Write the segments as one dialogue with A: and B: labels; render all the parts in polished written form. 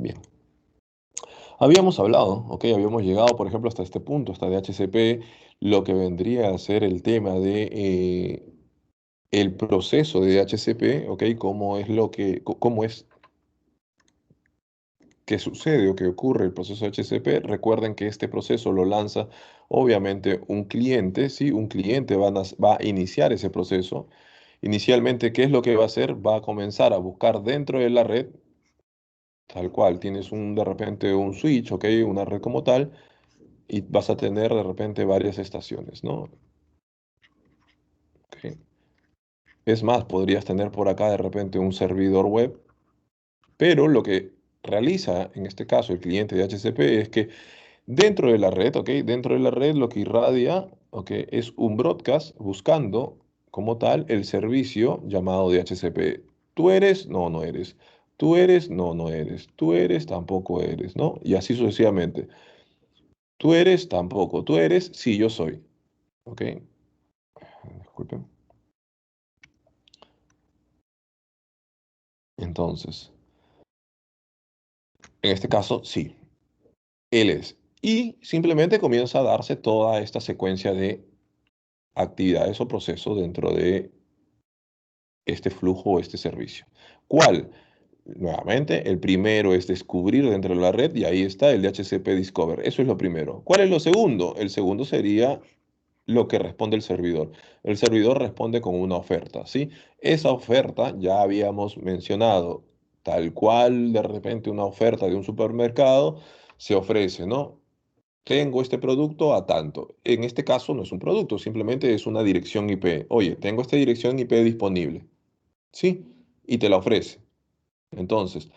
A: Bien. Habíamos hablado, ok, habíamos llegado, por ejemplo, hasta este punto, hasta DHCP, lo que vendría a ser el tema de el proceso de DHCP, ok, cómo es que sucede o que ocurre el proceso de HCP. Recuerden que este proceso lo lanza obviamente un cliente, ¿sí? Un cliente va a iniciar ese proceso. Inicialmente, ¿qué es lo que va a hacer? Va a comenzar a buscar dentro de la red, tal cual, tienes de repente un switch, ¿ok? Una red como tal, y vas a tener de repente varias estaciones, ¿no? Ok. Es más, podrías tener por acá de repente un servidor web, pero lo que realiza en este caso el cliente de HCP es que dentro de la red, ¿ok? Dentro de la red lo que irradia, ¿ok? Es un broadcast buscando como tal el servicio llamado DHCP. ¿Tú eres? No, no eres. ¿Tú eres? No, no eres. ¿Tú eres? Tampoco eres, ¿no? Y así sucesivamente. ¿Tú eres? Tampoco. ¿Tú eres? Sí, yo soy. ¿Ok? Disculpen. Entonces, en este caso, sí, él es. Y simplemente comienza a darse toda esta secuencia de actividades o procesos dentro de este flujo o este servicio. ¿Cuál? Nuevamente, el primero es descubrir dentro de la red y ahí está el DHCP Discover. Eso es lo primero. ¿Cuál es lo segundo? El segundo sería lo que responde el servidor. El servidor responde con una oferta, ¿sí? Esa oferta ya habíamos mencionado, tal cual de repente una oferta de un supermercado se ofrece, ¿no? Tengo este producto a tanto. En este caso no es un producto, simplemente es una dirección IP. Oye, tengo esta dirección IP disponible. Sí, y te la ofrece. Entonces,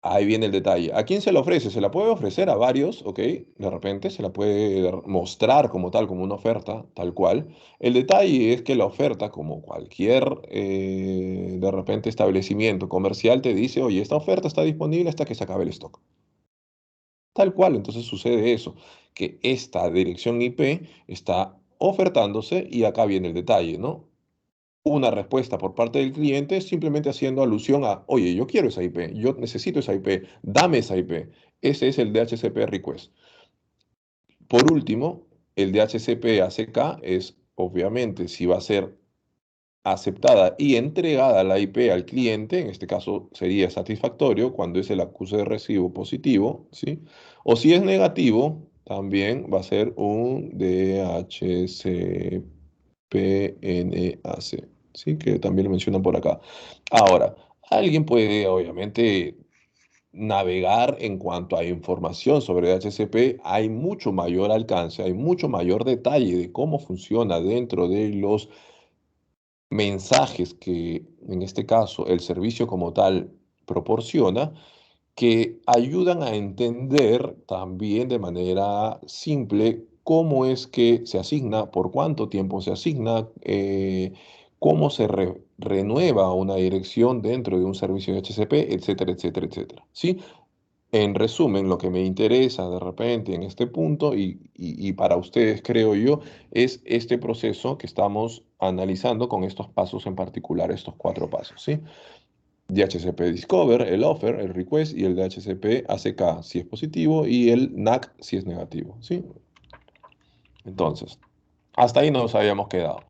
A: ahí viene el detalle. ¿A quién se la ofrece? Se la puede ofrecer a varios, ¿ok? De repente se la puede mostrar como tal, como una oferta, tal cual. El detalle es que la oferta, como cualquier, de repente, establecimiento comercial, te dice, oye, esta oferta está disponible hasta que se acabe el stock. Tal cual, entonces sucede eso, que esta dirección IP está ofertándose y acá viene el detalle, ¿no? Una respuesta por parte del cliente simplemente haciendo alusión a, oye, yo quiero esa IP, yo necesito esa IP, dame esa IP. Ese es el DHCP request. Por último, el DHCP ACK es, obviamente, si va a ser aceptada y entregada la IP al cliente, en este caso sería satisfactorio cuando es el acuse de recibo positivo, ¿sí? O si es negativo, también va a ser un DHCP PNAC, ¿sí? Que también lo mencionan por acá. Ahora, alguien puede, obviamente, navegar en cuanto a información sobre DHCP. Hay mucho mayor alcance, hay mucho mayor detalle de cómo funciona dentro de los mensajes que, en este caso, el servicio como tal proporciona, que ayudan a entender también de manera simple cómo es que se asigna, por cuánto tiempo se asigna, cómo se renueva una dirección dentro de un servicio de HCP, etcétera, etcétera, etcétera. ¿Sí? En resumen, lo que me interesa de repente en este punto y para ustedes creo yo es este proceso que estamos analizando con estos pasos en particular, estos cuatro pasos, ¿sí? DHCP Discover, el Offer, el Request y el DHCP ACK si es positivo y el NAC si es negativo, ¿sí? Entonces, hasta ahí nos habíamos quedado.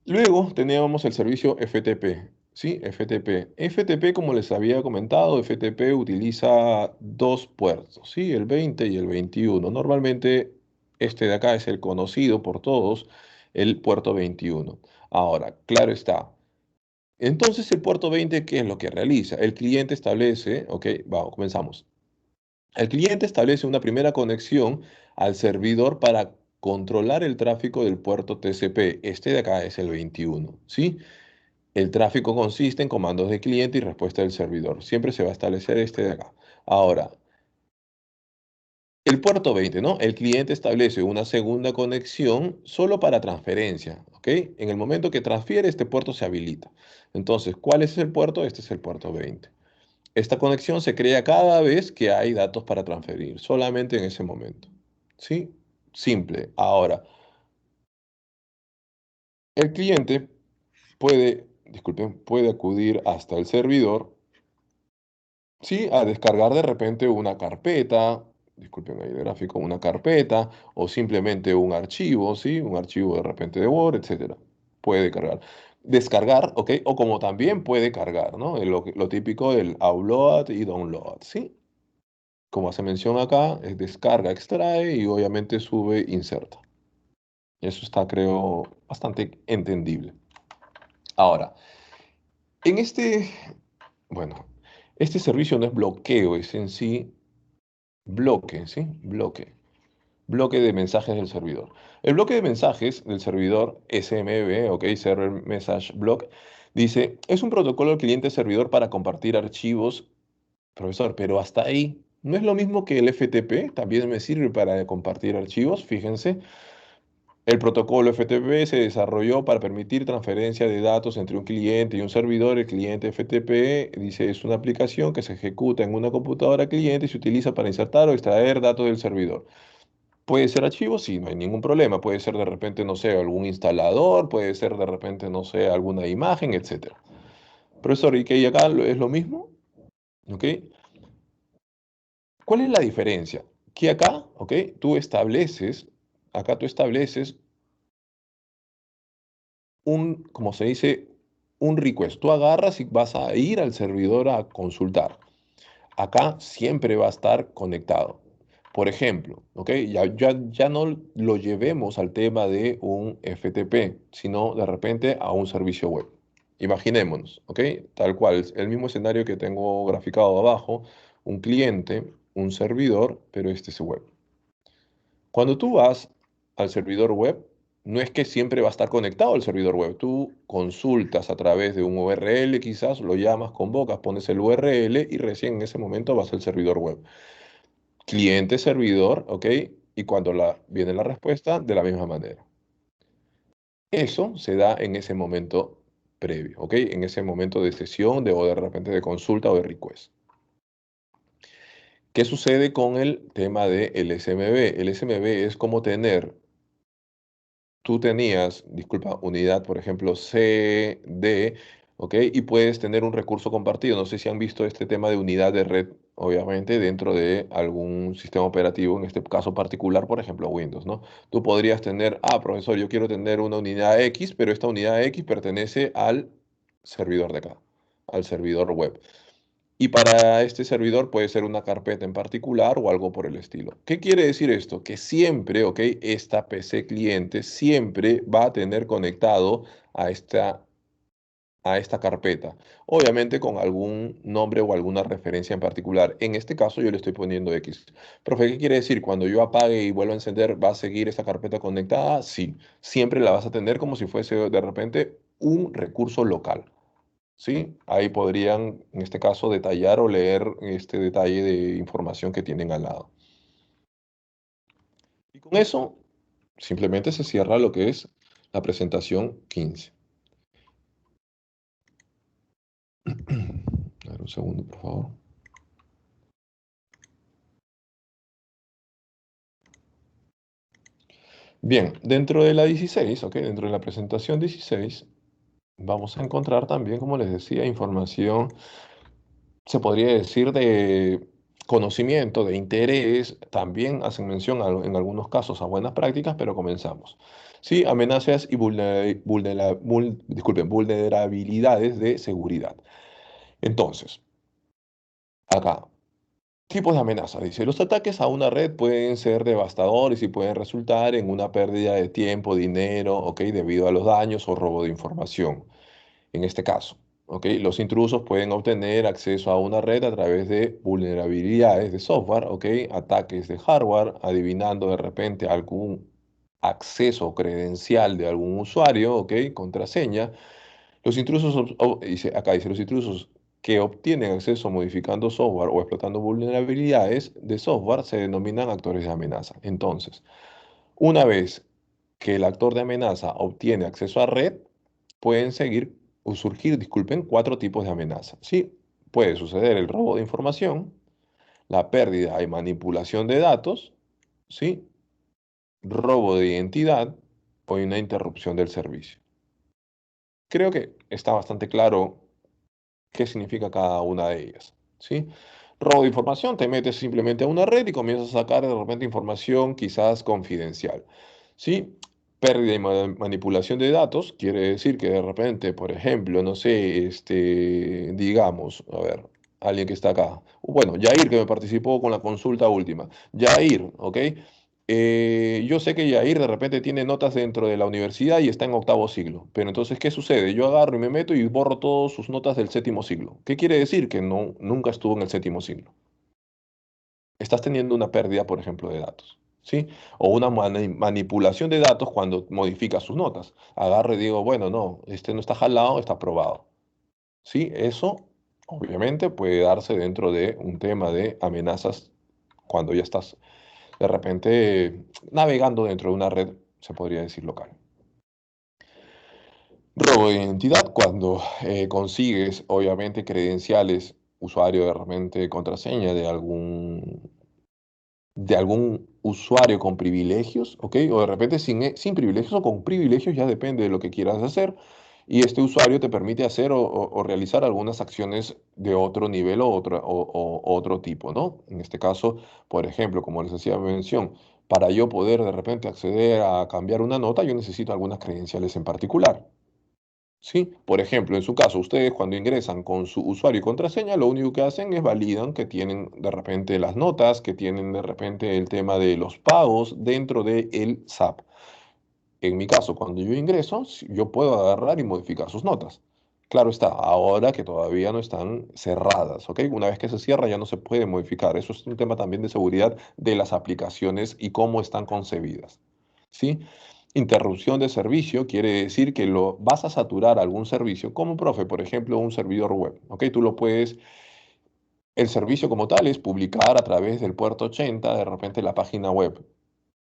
A: Luego teníamos el servicio FTP, ¿sí? FTP. FTP, como les había comentado, FTP utiliza dos puertos, ¿sí? El 20 y el 21. Normalmente este de acá es el conocido por todos, el puerto 21. Ahora, claro está. Entonces, el puerto 20, ¿qué es lo que realiza? El cliente establece, ok, vamos, comenzamos. El cliente establece una primera conexión al servidor para controlar el tráfico del puerto TCP. Este de acá es el 21, ¿sí? El tráfico consiste en comandos de cliente y respuesta del servidor. Siempre se va a establecer este de acá. Ahora, el puerto 20, ¿no? El cliente establece una segunda conexión solo para transferencia, ¿ok? En el momento que transfiere, este puerto se habilita. Entonces, ¿cuál es el puerto? Este es el puerto 20. Esta conexión se crea cada vez que hay datos para transferir, solamente en ese momento. ¿Sí? Simple. Ahora, el cliente puede, disculpen, puede acudir hasta el servidor Sí, a descargar de repente una carpeta, disculpen ahí el gráfico, una carpeta o simplemente un archivo, ¿sí? Un archivo de repente de Word, etcétera. Puede cargar. Descargar, ¿ok? O como también puede cargar, ¿no? Lo típico del upload y download, ¿sí? Como hace mención acá, es descarga, extrae y obviamente sube, inserta. Eso está, creo, bastante entendible. Ahora, en bueno, este servicio no es bloqueo, es en sí bloque, ¿sí? Bloque. Bloque de mensajes del servidor. El bloque de mensajes del servidor SMB, ok, Server Message Block, dice, es un protocolo al cliente-servidor para compartir archivos, profesor, pero hasta ahí, ¿no es lo mismo que el FTP? También me sirve para compartir archivos, fíjense. El protocolo FTP se desarrolló para permitir transferencia de datos entre un cliente y un servidor. El cliente FTP dice es una aplicación que se ejecuta en una computadora cliente y se utiliza para insertar o extraer datos del servidor. Puede ser archivo, sí, no hay ningún problema. Puede ser de repente, no sé, algún instalador, puede ser de repente, no sé, alguna imagen, etcétera. Profesor, ¿y que acá es lo mismo? ¿Ok? ¿Cuál es la diferencia? Que acá, ¿ok? Acá tú estableces como se dice, un request. Tú agarras y vas a ir al servidor a consultar. Acá siempre va a estar conectado. Por ejemplo, ¿ok? Ya no lo llevemos al tema de un FTP, sino de repente a un servicio web. Imaginémonos, ¿ok? Tal cual, el mismo escenario que tengo graficado abajo, un cliente, un servidor, pero este es web. Cuando tú vas al servidor web, no es que siempre va a estar conectado al servidor web. Tú consultas a través de un URL, quizás lo llamas, convocas, pones el URL y recién en ese momento vas al servidor web. Cliente, servidor, ¿ok? Y cuando viene la respuesta, de la misma manera. Eso se da en ese momento previo, ¿ok? En ese momento de sesión o de repente de consulta o de request. ¿Qué sucede con el tema del SMB? El SMB es como tener tú tenías, disculpa, unidad, por ejemplo, C, D, ¿ok? Y puedes tener un recurso compartido. No sé si han visto este tema de unidad de red, obviamente, dentro de algún sistema operativo, en este caso particular, por ejemplo, Windows, ¿no? Tú podrías tener, profesor, yo quiero tener una unidad X, pero esta unidad X pertenece al servidor de acá, al servidor web. Y para este servidor puede ser una carpeta en particular o algo por el estilo. ¿Qué quiere decir esto? Que siempre, ¿ok? Esta PC cliente siempre va a tener conectado a esta carpeta. Obviamente con algún nombre o alguna referencia en particular. En este caso yo le estoy poniendo X. Profe, ¿qué quiere decir? Cuando yo apague y vuelva a encender, ¿va a seguir esta carpeta conectada? Sí. Siempre la vas a tener como si fuese de repente un recurso local. ¿Sí? Ahí podrían, en este caso, detallar o leer este detalle de información que tienen al lado. Y con eso, simplemente se cierra lo que es la presentación 15. A ver, un segundo, por favor. Bien, dentro de la 16, ¿ok? Dentro de la presentación 16, vamos a encontrar también, como les decía, información se podría decir, de conocimiento, de interés, también hacen mención en algunos casos a buenas prácticas, pero comenzamos. Sí, amenazas y disculpen, vulnerabilidades de seguridad. Entonces, acá, tipos de amenaza. Dice, los ataques a una red pueden ser devastadores y pueden resultar en una pérdida de tiempo, dinero, ¿ok? Debido a los daños o robo de información. En este caso, ¿ok? Los intrusos pueden obtener acceso a una red a través de vulnerabilidades de software, ¿ok? Ataques de hardware, adivinando de repente algún acceso o credencial de algún usuario, ¿ok? Contraseña. Los intrusos, acá dice, los intrusos que obtienen acceso modificando software o explotando vulnerabilidades de software se denominan actores de amenaza. Entonces, una vez que el actor de amenaza obtiene acceso a red, pueden seguir o surgir, disculpen, cuatro tipos de amenaza. Sí, puede suceder el robo de información, la pérdida y manipulación de datos, sí, robo de identidad o una interrupción del servicio. Creo que está bastante claro qué significa cada una de ellas. ¿sí? Robo de información, te metes simplemente a una red y comienzas a sacar de repente información quizás confidencial, ¿sí? Pérdida y manipulación de datos quiere decir que de repente, por ejemplo, no sé, digamos, a ver, alguien que está acá, bueno, Yair que me participó con la consulta última, Yair, ¿ok? Yo sé que Yair de repente tiene notas dentro de la universidad y está en octavo siglo, pero entonces, ¿qué sucede? Yo agarro y me meto y borro todas sus notas del séptimo siglo. ¿Qué quiere decir? Que no, nunca estuvo en el séptimo siglo. Estás teniendo una pérdida, por ejemplo, de datos, ¿sí? O una manipulación de datos cuando modificas sus notas. Agarro y digo, bueno, no, este no está jalado, está aprobado, ¿sí? Eso, obviamente, puede darse dentro de un tema de amenazas cuando ya estás de repente navegando dentro de una red, se podría decir local. Robo de identidad cuando consigues, obviamente, credenciales, usuario de repente, contraseña de algún usuario con privilegios, ¿ok? O de repente sin privilegios o con privilegios, ya depende de lo que quieras hacer. Y este usuario te permite hacer o realizar algunas acciones de otro nivel o otro tipo, ¿no? En este caso, por ejemplo, como les hacía mención, para yo poder de repente acceder a cambiar una nota, yo necesito algunas credenciales en particular. ¿Sí? Por ejemplo, en su caso, ustedes cuando ingresan con su usuario y contraseña, lo único que hacen es validan que tienen de repente las notas, que tienen de repente el tema de los pagos dentro del SAP. En mi caso, cuando yo ingreso, yo puedo agarrar y modificar sus notas. Claro está, ahora que todavía no están cerradas, ¿ok? Una vez que se cierra ya no se puede modificar. Eso es un tema también de seguridad de las aplicaciones y cómo están concebidas, ¿sí? Interrupción de servicio quiere decir que lo vas a saturar algún servicio, como profe, por ejemplo, un servidor web, ¿ok? Tú lo puedes, el servicio como tal es publicar a través del puerto 80 de repente la página web,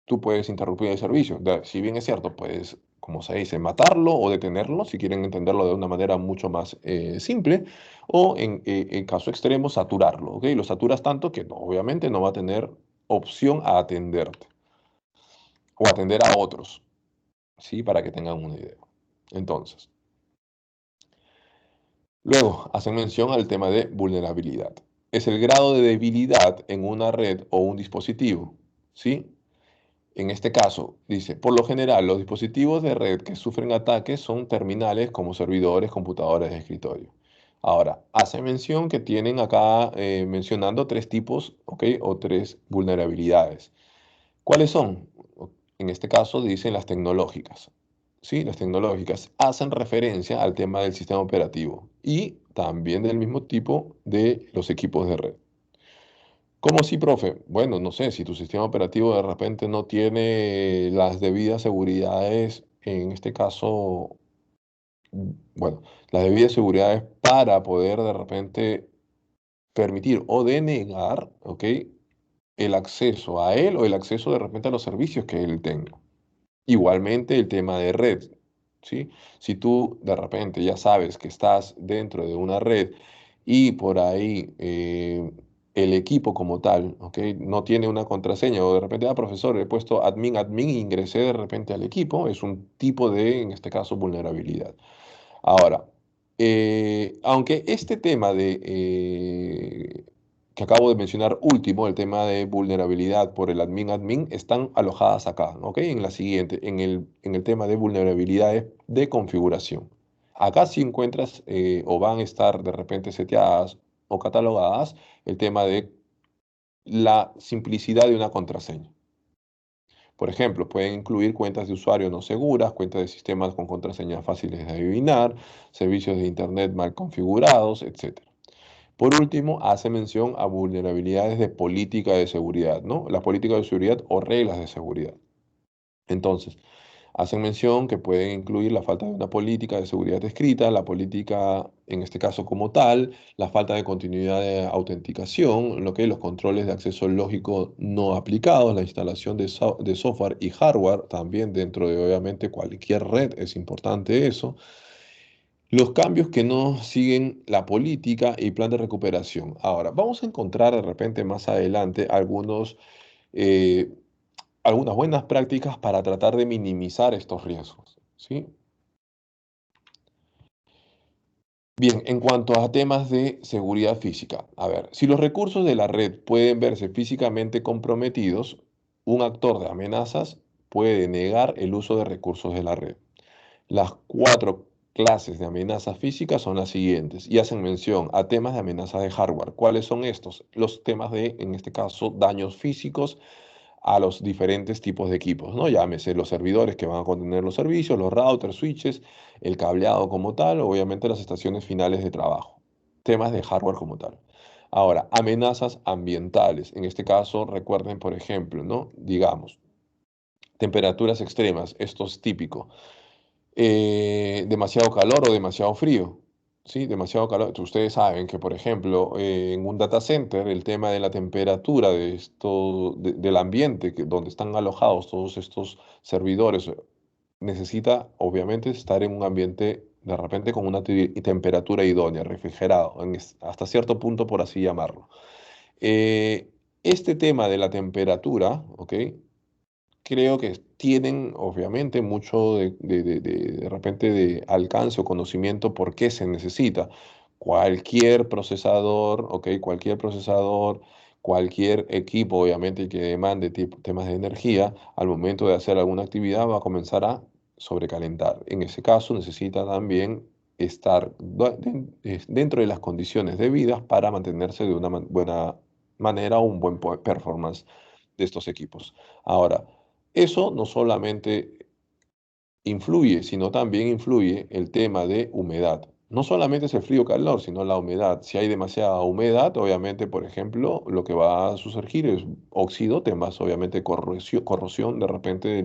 A: tú puedes interrumpir el servicio. Si bien es cierto, puedes, como se dice, matarlo o detenerlo, si quieren entenderlo de una manera mucho más simple, o en caso extremo, saturarlo, ¿ok? Lo saturas tanto que obviamente no va a tener opción a atenderte o atender a otros, ¿sí? Para que tengan una idea. Entonces, luego hacen mención al tema de vulnerabilidad. Es el grado de debilidad en una red o un dispositivo, ¿sí? En este caso, dice, por lo general, los dispositivos de red que sufren ataques son terminales como servidores, computadores de escritorio. Ahora, hace mención que tienen acá mencionando tres tipos, ¿ok? O tres vulnerabilidades. ¿Cuáles son? En este caso dicen las tecnológicas. Sí, las tecnológicas hacen referencia al tema del sistema operativo y también del mismo tipo de los equipos de red. ¿Cómo así, profe? Bueno, no sé, si tu sistema operativo de repente no tiene las debidas seguridades, en este caso, bueno, las debidas seguridades para poder de repente permitir o denegar, ¿ok? El acceso a él o el acceso de repente a los servicios que él tenga. Igualmente el tema de red, ¿sí? Si tú de repente ya sabes que estás dentro de una red y por ahí el equipo como tal, ¿ok? No tiene una contraseña o de repente, profesor, he puesto admin, e ingresé de repente al equipo, es un tipo de, en este caso, vulnerabilidad. Ahora, aunque este tema que acabo de mencionar último, el tema de vulnerabilidad por el admin, están alojadas acá, ¿ok? En la siguiente, en el tema de vulnerabilidades de configuración. Acá si encuentras o van a estar de repente seteadas o catalogadas el tema de la simplicidad de una contraseña. Por ejemplo, pueden incluir cuentas de usuario no seguras, cuentas de sistemas con contraseñas fáciles de adivinar, servicios de Internet mal configurados, etc. Por último, hace mención a vulnerabilidades de política de seguridad, ¿no? La política de seguridad o reglas de seguridad. Entonces, hacen mención que pueden incluir la falta de una política de seguridad escrita, la política, en este caso como tal, la falta de continuidad de autenticación, lo que es los controles de acceso lógico no aplicados, la instalación de software y hardware, también dentro de obviamente cualquier red es importante eso, los cambios que no siguen la política y plan de recuperación. Ahora, vamos a encontrar de repente más adelante eh, algunas buenas prácticas para tratar de minimizar estos riesgos, ¿sí? Bien, en cuanto a temas de seguridad física, a ver, si los recursos de la red pueden verse físicamente comprometidos, un actor de amenazas puede negar el uso de recursos de la red. Las cuatro clases de amenazas físicas son las siguientes y hacen mención a temas de amenazas de hardware. ¿Cuáles son estos? Los temas de, en este caso, daños físicos a los diferentes tipos de equipos, ¿no? Llámese los servidores que van a contener los servicios, los routers, switches, el cableado como tal, obviamente las estaciones finales de trabajo. Temas de hardware como tal. Ahora, amenazas ambientales. En este caso, recuerden, por ejemplo, ¿no? Digamos, temperaturas extremas, esto es típico, demasiado calor o demasiado frío. Sí, demasiado calor. Ustedes saben que, por ejemplo, en un data center, el tema de la temperatura de esto, del ambiente donde están alojados todos estos servidores, necesita, obviamente, estar en un ambiente de repente con una temperatura idónea, refrigerado, hasta cierto punto, por así llamarlo. Este tema de la temperatura, ¿ok? Creo que tienen obviamente mucho de repente de alcance o conocimiento por qué se necesita. Cualquier procesador, ¿ok? Cualquier procesador, cualquier equipo obviamente que demande temas de energía, al momento de hacer alguna actividad va a comenzar a sobrecalentar. En ese caso necesita también estar dentro de las condiciones debidas para mantenerse de una buena manera o un buen performance de estos equipos. Ahora, eso no solamente influye, sino también influye el tema de humedad. No solamente es el frío-calor, sino la humedad. Si hay demasiada humedad, obviamente, por ejemplo, lo que va a surgir es óxido, temas, obviamente, corrosión de repente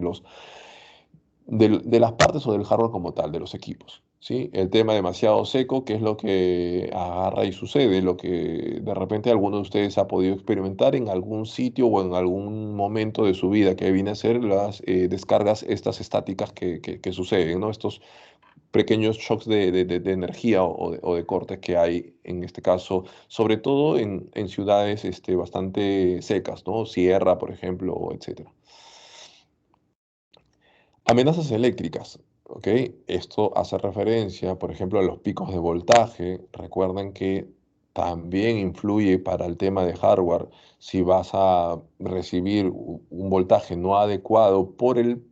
A: de las partes o del hardware como tal, de los equipos. ¿Sí? El tema demasiado seco, que es lo que agarra y sucede, lo que de repente alguno de ustedes ha podido experimentar en algún sitio o en algún momento de su vida, que viene a ser las descargas estas estáticas que suceden, ¿no? Estos pequeños shocks de energía o de cortes que hay en este caso, sobre todo en ciudades bastante secas, ¿no? Sierra, por ejemplo, etcétera. Amenazas eléctricas, ¿ok? Esto hace referencia, por ejemplo, a los picos de voltaje. Recuerden que también influye para el tema de hardware si vas a recibir un voltaje no adecuado por el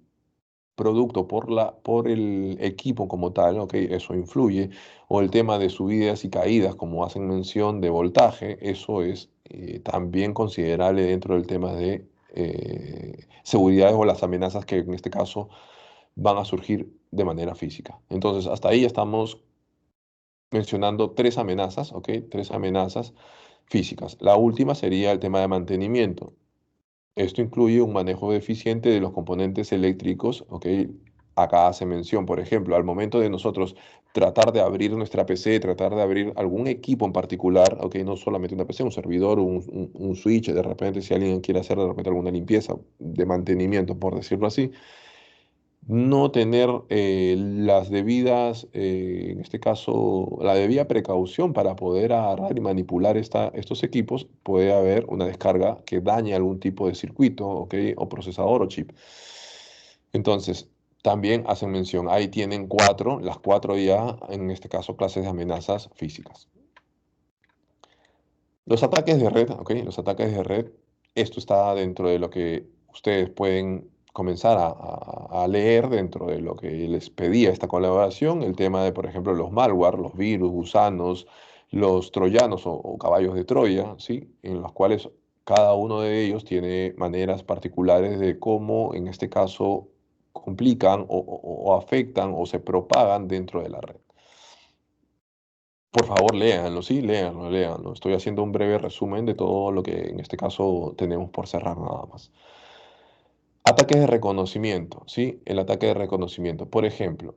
A: producto, por el equipo como tal, ¿ok? Eso influye. O el tema de subidas y caídas, como hacen mención de voltaje, eso es también considerable dentro del tema de seguridad o las amenazas que en este caso van a surgir de manera física. Entonces, hasta ahí ya estamos mencionando tres amenazas, ¿ok? Tres amenazas físicas. La última sería el tema de mantenimiento. Esto incluye un manejo eficiente de los componentes eléctricos, ¿ok? Acá hace mención, por ejemplo, al momento de nosotros tratar de abrir nuestra PC, tratar de abrir algún equipo en particular, ¿ok? No solamente una PC, un servidor, un switch, de repente si alguien quiere hacer de repente alguna limpieza de mantenimiento, por decirlo así, no tener las debidas, en este caso, la debida precaución para poder agarrar y manipular estos equipos, puede haber una descarga que dañe algún tipo de circuito, ¿ok? O procesador o chip. Entonces, también hacen mención, ahí tienen cuatro, las cuatro ya, en este caso, clases de amenazas físicas. Los ataques de red, ¿ok? Los ataques de red, esto está dentro de lo que ustedes pueden comenzar a leer dentro de lo que les pedía esta colaboración, el tema de, por ejemplo, los malware, los virus, gusanos, los troyanos o caballos de Troya, ¿sí? En los cuales cada uno de ellos tiene maneras particulares de cómo, en este caso, complican o afectan o se propagan dentro de la red. Por favor, léanlo, sí, léanlo, léanlo. Estoy haciendo un breve resumen de todo lo que en este caso tenemos por cerrar nada más. Ataques de reconocimiento, ¿sí? El ataque de reconocimiento. Por ejemplo,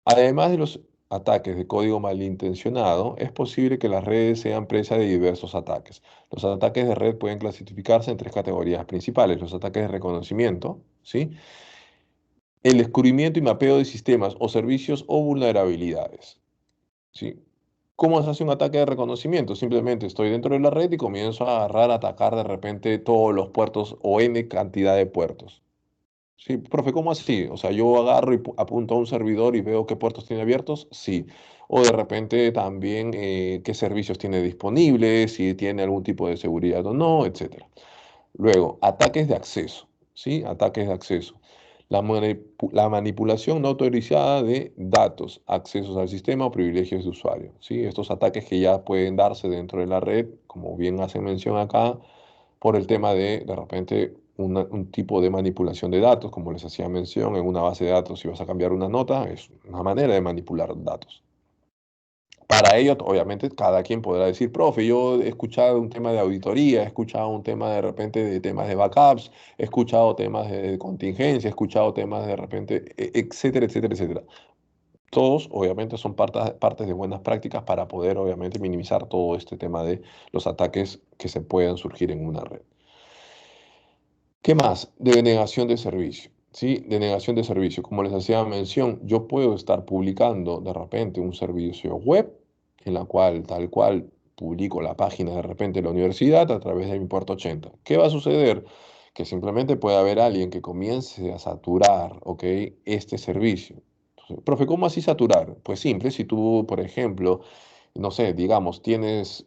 A: además de los ataques de código malintencionado, es posible que las redes sean presa de diversos ataques. Los ataques de red pueden clasificarse en tres categorías principales. Los ataques de reconocimiento, ¿sí? El descubrimiento y mapeo de sistemas o servicios o vulnerabilidades. ¿Sí? ¿Cómo se hace un ataque de reconocimiento? Simplemente estoy dentro de la red y comienzo a agarrar, a atacar de repente todos los puertos o N cantidad de puertos. Sí, profe, ¿cómo así? O sea, yo agarro y apunto a un servidor y veo qué puertos tiene abiertos, sí. O de repente también qué servicios tiene disponibles, si tiene algún tipo de seguridad o no, etcétera. Luego, ataques de acceso, ¿sí? Ataques de acceso. La manipulación no autorizada de datos, accesos al sistema o privilegios de usuario, ¿sí? Estos ataques que ya pueden darse dentro de la red, como bien hace mención acá, por el tema de repente, un tipo de manipulación de datos, como les hacía mención, en una base de datos, si vas a cambiar una nota, es una manera de manipular datos. Para ello, obviamente, cada quien podrá decir, profe, yo he escuchado un tema de auditoría, he escuchado un tema de repente de temas de backups, he escuchado temas de contingencia, he escuchado temas de repente, etcétera, etcétera, etcétera. Todos, obviamente, son partes de buenas prácticas para poder, obviamente, minimizar todo este tema de los ataques que se puedan surgir en una red. ¿Qué más? De denegación de servicio. ¿Sí? Denegación de servicio. Como les hacía mención, yo puedo estar publicando de repente un servicio web en la cual tal cual publico la página de repente de la universidad a través de mi puerto 80. ¿Qué va a suceder? Que simplemente puede haber alguien que comience a saturar, ¿ok? Este servicio. Entonces, profe, ¿cómo así saturar? Pues simple, si tú, por ejemplo, no sé, digamos, tienes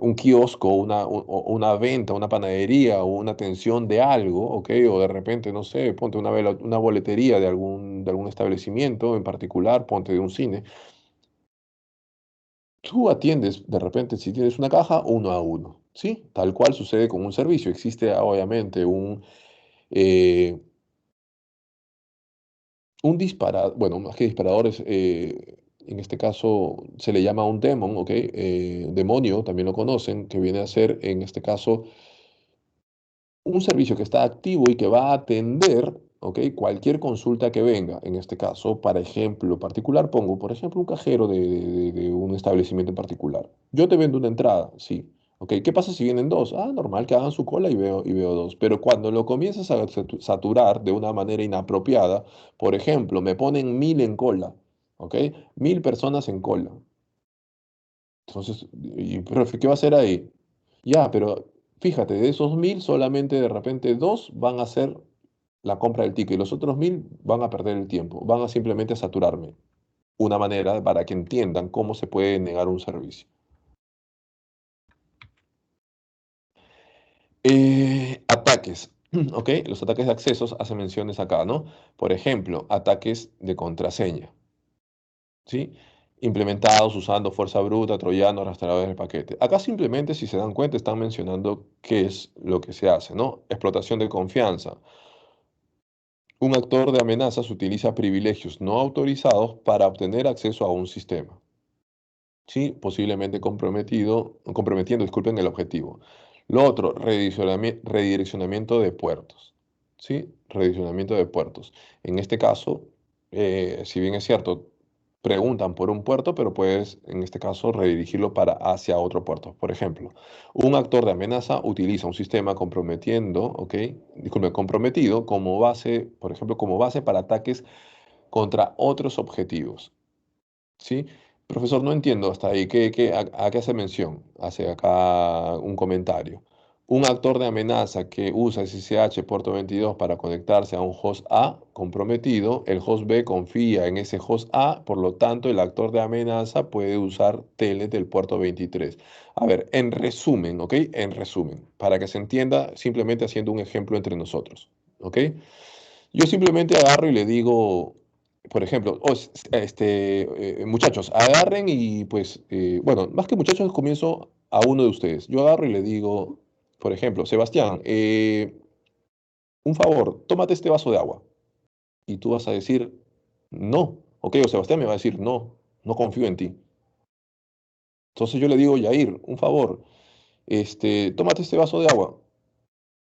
A: un kiosco, una venta, una panadería o una atención de algo, ¿ok? O de repente, no sé, ponte una boletería de algún establecimiento en particular, ponte de un cine. Tú atiendes de repente, si tienes una caja, uno a uno, ¿sí? Tal cual sucede con un servicio. Existe obviamente eh, un disparador, bueno, más que disparadores, en este caso se le llama un demon, ¿ok? Demonio, también lo conocen, que viene a ser, en este caso, un servicio que está activo y que va a atender, ¿ok? Cualquier consulta que venga. En este caso, para ejemplo particular, pongo, por ejemplo, un cajero de un establecimiento en particular. Yo te vendo una entrada, sí. ¿Ok? ¿Qué pasa si vienen dos? Ah, normal que hagan su cola y veo dos. Pero cuando lo comienzas a saturar de una manera inapropiada, por ejemplo, me ponen 1000 en cola, ¿ok? 1000 personas en cola. Entonces, profe, ¿qué va a hacer ahí? Ya, pero fíjate, de esos 1000, solamente de repente dos van a hacer la compra del ticket y los otros 1000 van a perder el tiempo, van a simplemente saturarme. Una manera para que entiendan cómo se puede negar un servicio. Ataques, ¿ok? Los ataques de accesos hacen menciones acá, ¿no? Por ejemplo, ataques de contraseña, ¿sí? Implementados usando fuerza bruta, troyanos, rastreadores de paquete. Acá simplemente, si se dan cuenta, están mencionando qué es lo que se hace, ¿no? Explotación de confianza. Un actor de amenazas utiliza privilegios no autorizados para obtener acceso a un sistema. Sí, posiblemente comprometiendo, disculpen, el objetivo. Lo otro, redireccionamiento de puertos. ¿Sí? Redireccionamiento de puertos. En este caso, si bien es cierto, preguntan por un puerto, pero puedes, en este caso, redirigirlo para hacia otro puerto. Por ejemplo, un actor de amenaza utiliza un sistema comprometiendo, ¿ok? Disculpe, comprometido como base, por ejemplo, como base para ataques contra otros objetivos. ¿Sí? Profesor, no entiendo hasta ahí. ¿A qué hace mención? Hace acá un comentario. Un actor de amenaza que usa SSH puerto 22 para conectarse a un host A comprometido, el host B confía en ese host A, por lo tanto el actor de amenaza puede usar teles del puerto 23. A ver, en resumen, ¿ok? En resumen, para que se entienda, simplemente haciendo un ejemplo entre nosotros, ¿ok? Yo simplemente agarro y le digo, por ejemplo, muchachos, agarren y pues, bueno, más que muchachos, comienzo a uno de ustedes. Yo agarro y le digo, por ejemplo, Sebastián, un favor, tómate este vaso de agua. Y tú vas a decir, no. Ok, o Sebastián me va a decir, no, no confío en ti. Entonces yo le digo, Yair, un favor, tómate este vaso de agua.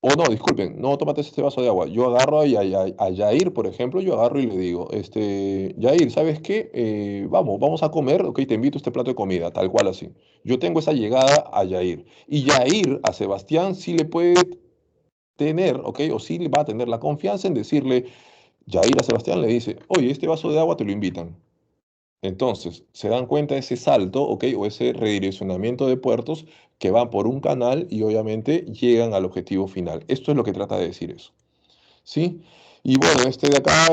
A: O no, disculpen, no tómate este vaso de agua. Yo agarro a Yair, por ejemplo, yo agarro y le digo, Yair, ¿sabes qué? Vamos a comer, ok, te invito a este plato de comida, tal cual así. Yo tengo esa llegada a Yair. Y Yair a Sebastián sí le puede tener, ok, o sí va a tener la confianza en decirle, Yair a Sebastián le dice, oye, este vaso de agua te lo invitan. Entonces, se dan cuenta de ese salto, ¿ok? O ese redireccionamiento de puertos que van por un canal y obviamente llegan al objetivo final. Esto es lo que trata de decir eso, ¿sí? Y bueno, este de acá,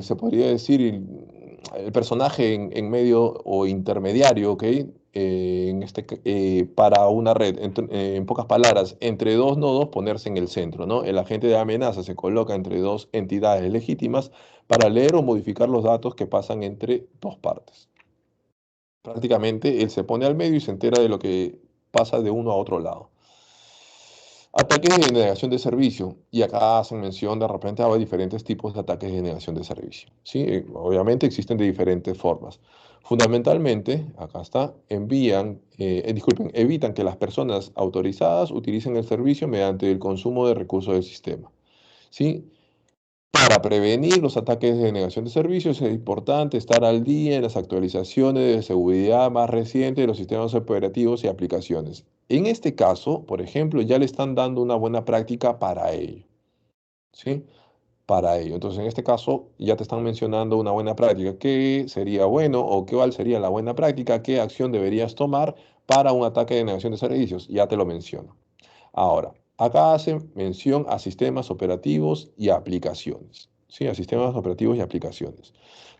A: se podría decir el personaje en medio o intermediario, ¿ok? Para una red, en pocas palabras, entre dos nodos ponerse en el centro, ¿no? El agente de amenaza se coloca entre dos entidades legítimas para leer o modificar los datos que pasan entre dos partes. Prácticamente él se pone al medio y se entera de lo que pasa de uno a otro lado. Ataques de negación de servicio. Y acá hacen mención de repente a diferentes tipos de ataques de negación de servicio. ¿Sí? Obviamente existen de diferentes formas. Fundamentalmente, acá está, disculpen, evitan que las personas autorizadas utilicen el servicio mediante el consumo de recursos del sistema. ¿Sí? Para prevenir los ataques de negación de servicios es importante estar al día en las actualizaciones de seguridad más recientes de los sistemas operativos y aplicaciones. En este caso, por ejemplo, ya le están dando una buena práctica para ello, ¿sí? Para ello. Entonces, en este caso, ya te están mencionando una buena práctica. ¿Qué sería bueno o qué cuál sería la buena práctica? ¿Qué acción deberías tomar para un ataque de negación de servicios? Ya te lo menciono. Ahora, acá hace mención a sistemas operativos y aplicaciones. Sí, a sistemas operativos y aplicaciones.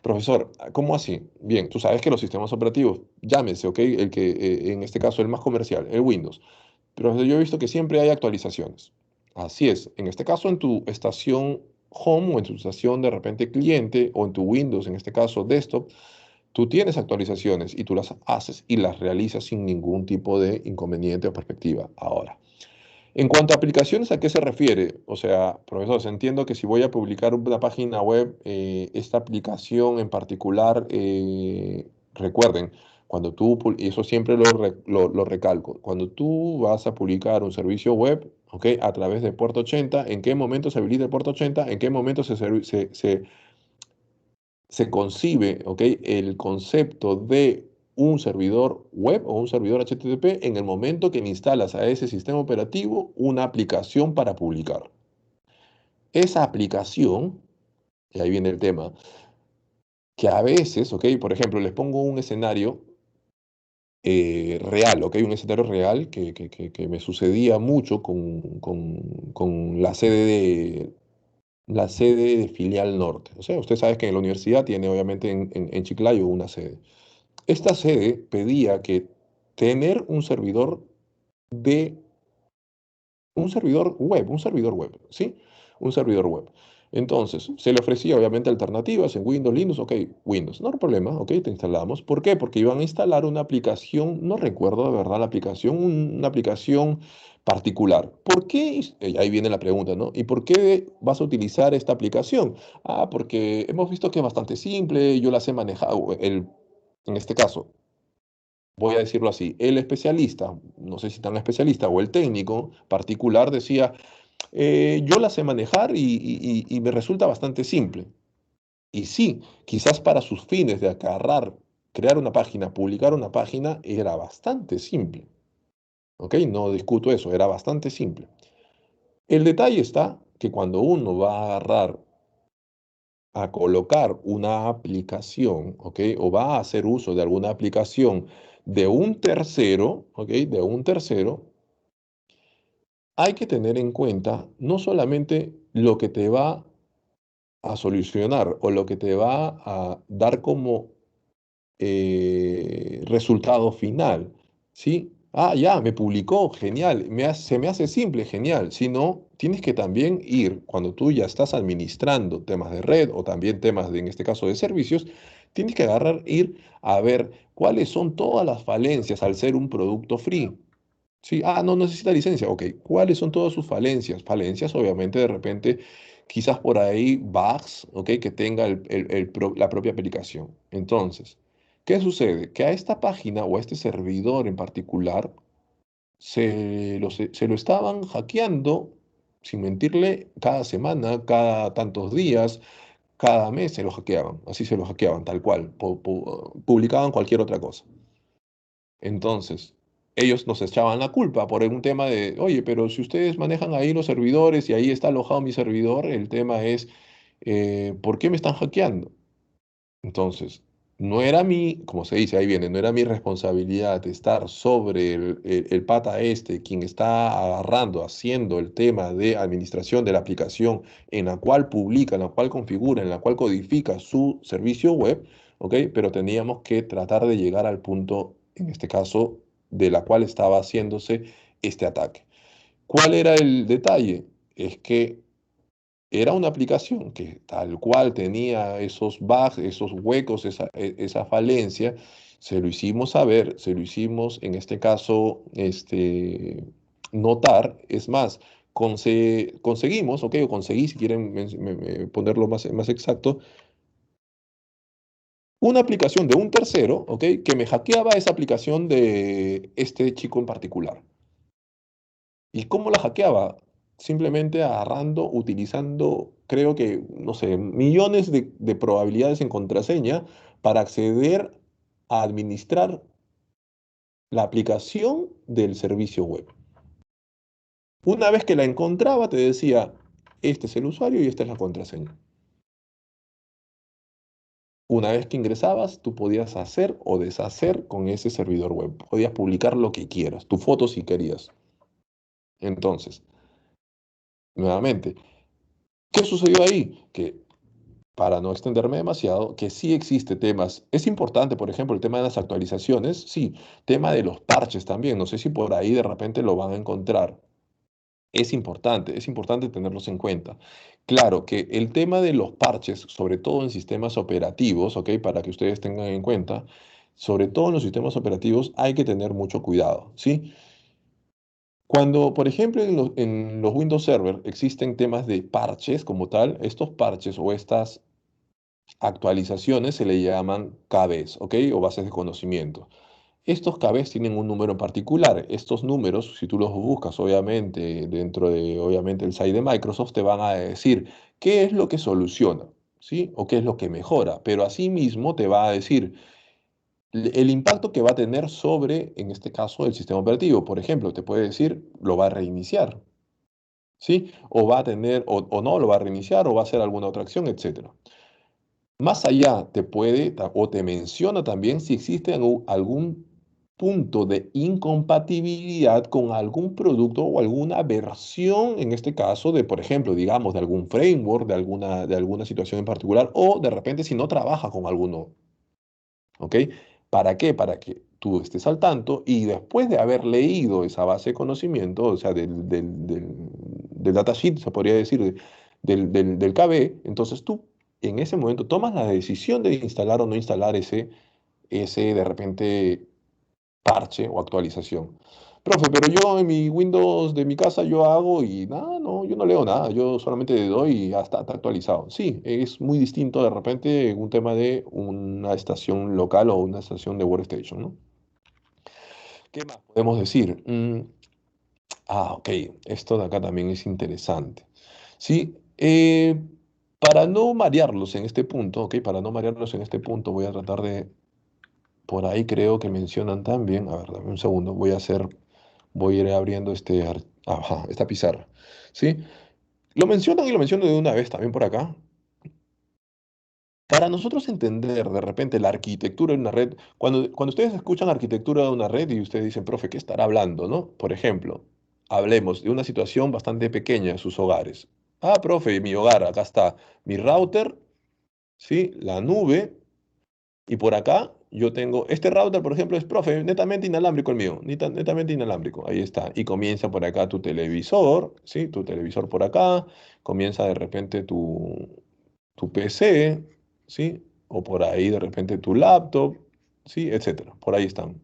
A: Profesor, ¿cómo así? Bien, tú sabes que los sistemas operativos, llámese, ¿ok? El que, en este caso, el más comercial, el Windows. Pero yo he visto que siempre hay actualizaciones. Así es. En este caso, en tu estación home o en tu estación de repente cliente o en tu Windows, en este caso desktop, tú tienes actualizaciones y tú las haces y las realizas sin ningún tipo de inconveniente o perspectiva. Ahora. En cuanto a aplicaciones, ¿a qué se refiere? O sea, profesor, entiendo que si voy a publicar una página web, esta aplicación en particular, recuerden, y eso siempre lo recalco, cuando tú vas a publicar un servicio web, ¿ok? A través de puerto 80, ¿en qué momento se habilita el puerto 80? ¿En qué momento se concibe, ¿ok? El concepto de un servidor web o un servidor HTTP en el momento que le instalas a ese sistema operativo una aplicación para publicar. Esa aplicación, y ahí viene el tema, que a veces, ¿ok? Por ejemplo, les pongo un escenario real, ¿ok? Un escenario real que me sucedía mucho con la sede de Filial Norte. O sea, usted sabe que en la universidad tiene obviamente en Chiclayo una sede. Esta sede pedía que tener de un servidor web, ¿sí? Un servidor web. Entonces, se le ofrecía obviamente alternativas en Windows, Linux, ok, Windows, no hay problema, ok, te instalamos. ¿Por qué? Porque iban a instalar una aplicación, no recuerdo de verdad la aplicación, una aplicación particular. ¿Por qué? Ahí viene la pregunta, ¿no? ¿Y por qué vas a utilizar esta aplicación? Ah, porque hemos visto que es bastante simple, yo la sé manejar, en este caso, voy a decirlo así, el especialista, no sé si tan especialista, o el técnico particular decía, yo la sé manejar y me resulta bastante simple. Y sí, quizás para sus fines de agarrar, crear una página, publicar una página, era bastante simple. ¿Ok? No discuto eso, era bastante simple. El detalle está que cuando uno va a agarrar a colocar una aplicación, ¿ok? O va a hacer uso de alguna aplicación de un tercero, ¿ok? De un tercero, hay que tener en cuenta no solamente lo que te va a solucionar o lo que te va a dar como resultado final, ¿sí? Ah, ya, me publicó, genial, se me hace simple, genial. Sino, tienes que también ir, cuando tú ya estás administrando temas de red o también temas, en este caso, de servicios, tienes que ir a ver cuáles son todas las falencias al ser un producto free. Sí, no necesita licencia. Ok, ¿cuáles son todas sus falencias? Falencias, obviamente, de repente, quizás por ahí bugs, ok, que tenga la propia aplicación. Entonces, ¿qué sucede? Que a esta página o a este servidor en particular se lo estaban hackeando, sin mentirle, cada semana, cada tantos días, cada mes se lo hackeaban. Así se lo hackeaban, tal cual. Publicaban cualquier otra cosa. Entonces, ellos nos echaban la culpa por un tema de, oye, pero si ustedes manejan ahí los servidores y ahí está alojado mi servidor, el tema es, ¿por qué me están hackeando? Entonces, No era mi, como se dice, ahí viene, no era mi responsabilidad estar sobre el pata este, quien está agarrando, haciendo el tema de administración de la aplicación en la cual publica, en la cual configura, en la cual codifica su servicio web, ¿ok? Pero teníamos que tratar de llegar al punto, en este caso, de la cual estaba haciéndose este ataque. ¿Cuál era el detalle? Es que era una aplicación que tal cual tenía esos bugs, esos huecos, esa falencia. Se lo hicimos saber, se lo hicimos en este caso notar. Es más, conseguimos, ¿ok? O conseguí, si quieren ponerlo más exacto, una aplicación de un tercero, ¿ok? Que me hackeaba esa aplicación de este chico en particular. ¿Y cómo la hackeaba? Simplemente agarrando, utilizando, creo que, no sé, millones de probabilidades en contraseña para acceder a administrar la aplicación del servicio web. Una vez que la encontraba, te decía, este es el usuario y esta es la contraseña. Una vez que ingresabas, tú podías hacer o deshacer con ese servidor web. Podías publicar lo que quieras, tu foto si querías. Entonces, nuevamente, ¿qué sucedió ahí? Que para no extenderme demasiado, que sí existe temas. Es importante, por ejemplo, el tema de las actualizaciones, sí, tema de los parches también, no sé si por ahí de repente lo van a encontrar. Es importante tenerlos en cuenta. Claro que el tema de los parches, sobre todo en sistemas operativos, ¿ok? Para que ustedes tengan en cuenta, sobre todo en los sistemas operativos hay que tener mucho cuidado, ¿sí? Cuando, por ejemplo, en los Windows Server existen temas de parches como tal, estos parches o estas actualizaciones se le llaman KBs, ¿ok? O bases de conocimiento. Estos KBs tienen un número en particular. Estos números, si tú los buscas, obviamente, dentro de, obviamente, el site de Microsoft, te van a decir qué es lo que soluciona, ¿sí? O qué es lo que mejora. Pero asimismo te va a decir el impacto que va a tener sobre, en este caso, el sistema operativo. Por ejemplo, te puede decir, lo va a reiniciar, ¿sí? O va a tener, o no, lo va a reiniciar, o va a hacer alguna otra acción, etcétera. Más allá, te puede o te menciona también si existe algún punto de incompatibilidad con algún producto o alguna versión, en este caso, de, por ejemplo, digamos, de algún framework, de alguna situación en particular, o de repente si no trabaja con alguno. ¿Ok? ¿Para qué? Para que tú estés al tanto y después de haber leído esa base de conocimiento, o sea, del datasheet, se podría decir, del KB, entonces tú en ese momento tomas la decisión de instalar o no instalar ese de repente parche o actualización. Profe, pero yo en mi Windows de mi casa yo hago y nada, no, yo no leo nada, yo solamente le doy y ya está actualizado. Sí, es muy distinto de repente un tema de una estación local o una estación de workstation, ¿no? ¿Qué más podemos decir? Ok, esto de acá también es interesante. Sí, para no marearlos en este punto, ok, para no marearlos en este punto, voy a tratar de, por ahí creo que mencionan también, a ver, dame un segundo, voy a ir abriendo esta pizarra, ¿sí? Lo mencionan y lo menciono de una vez también por acá. Para nosotros entender de repente la arquitectura de una red, cuando ustedes escuchan arquitectura de una red y ustedes dicen, profe, ¿qué estará hablando, no? Por ejemplo, hablemos de una situación bastante pequeña en sus hogares. Ah, profe, mi hogar, acá está mi router, ¿sí? La nube. Y por acá yo tengo, este router, por ejemplo, es profe, netamente inalámbrico el mío, netamente inalámbrico, ahí está. Y comienza por acá tu televisor, ¿sí? Tu televisor por acá, comienza de repente tu PC, ¿sí? O por ahí de repente tu laptop, ¿sí? Etcétera. Por ahí están.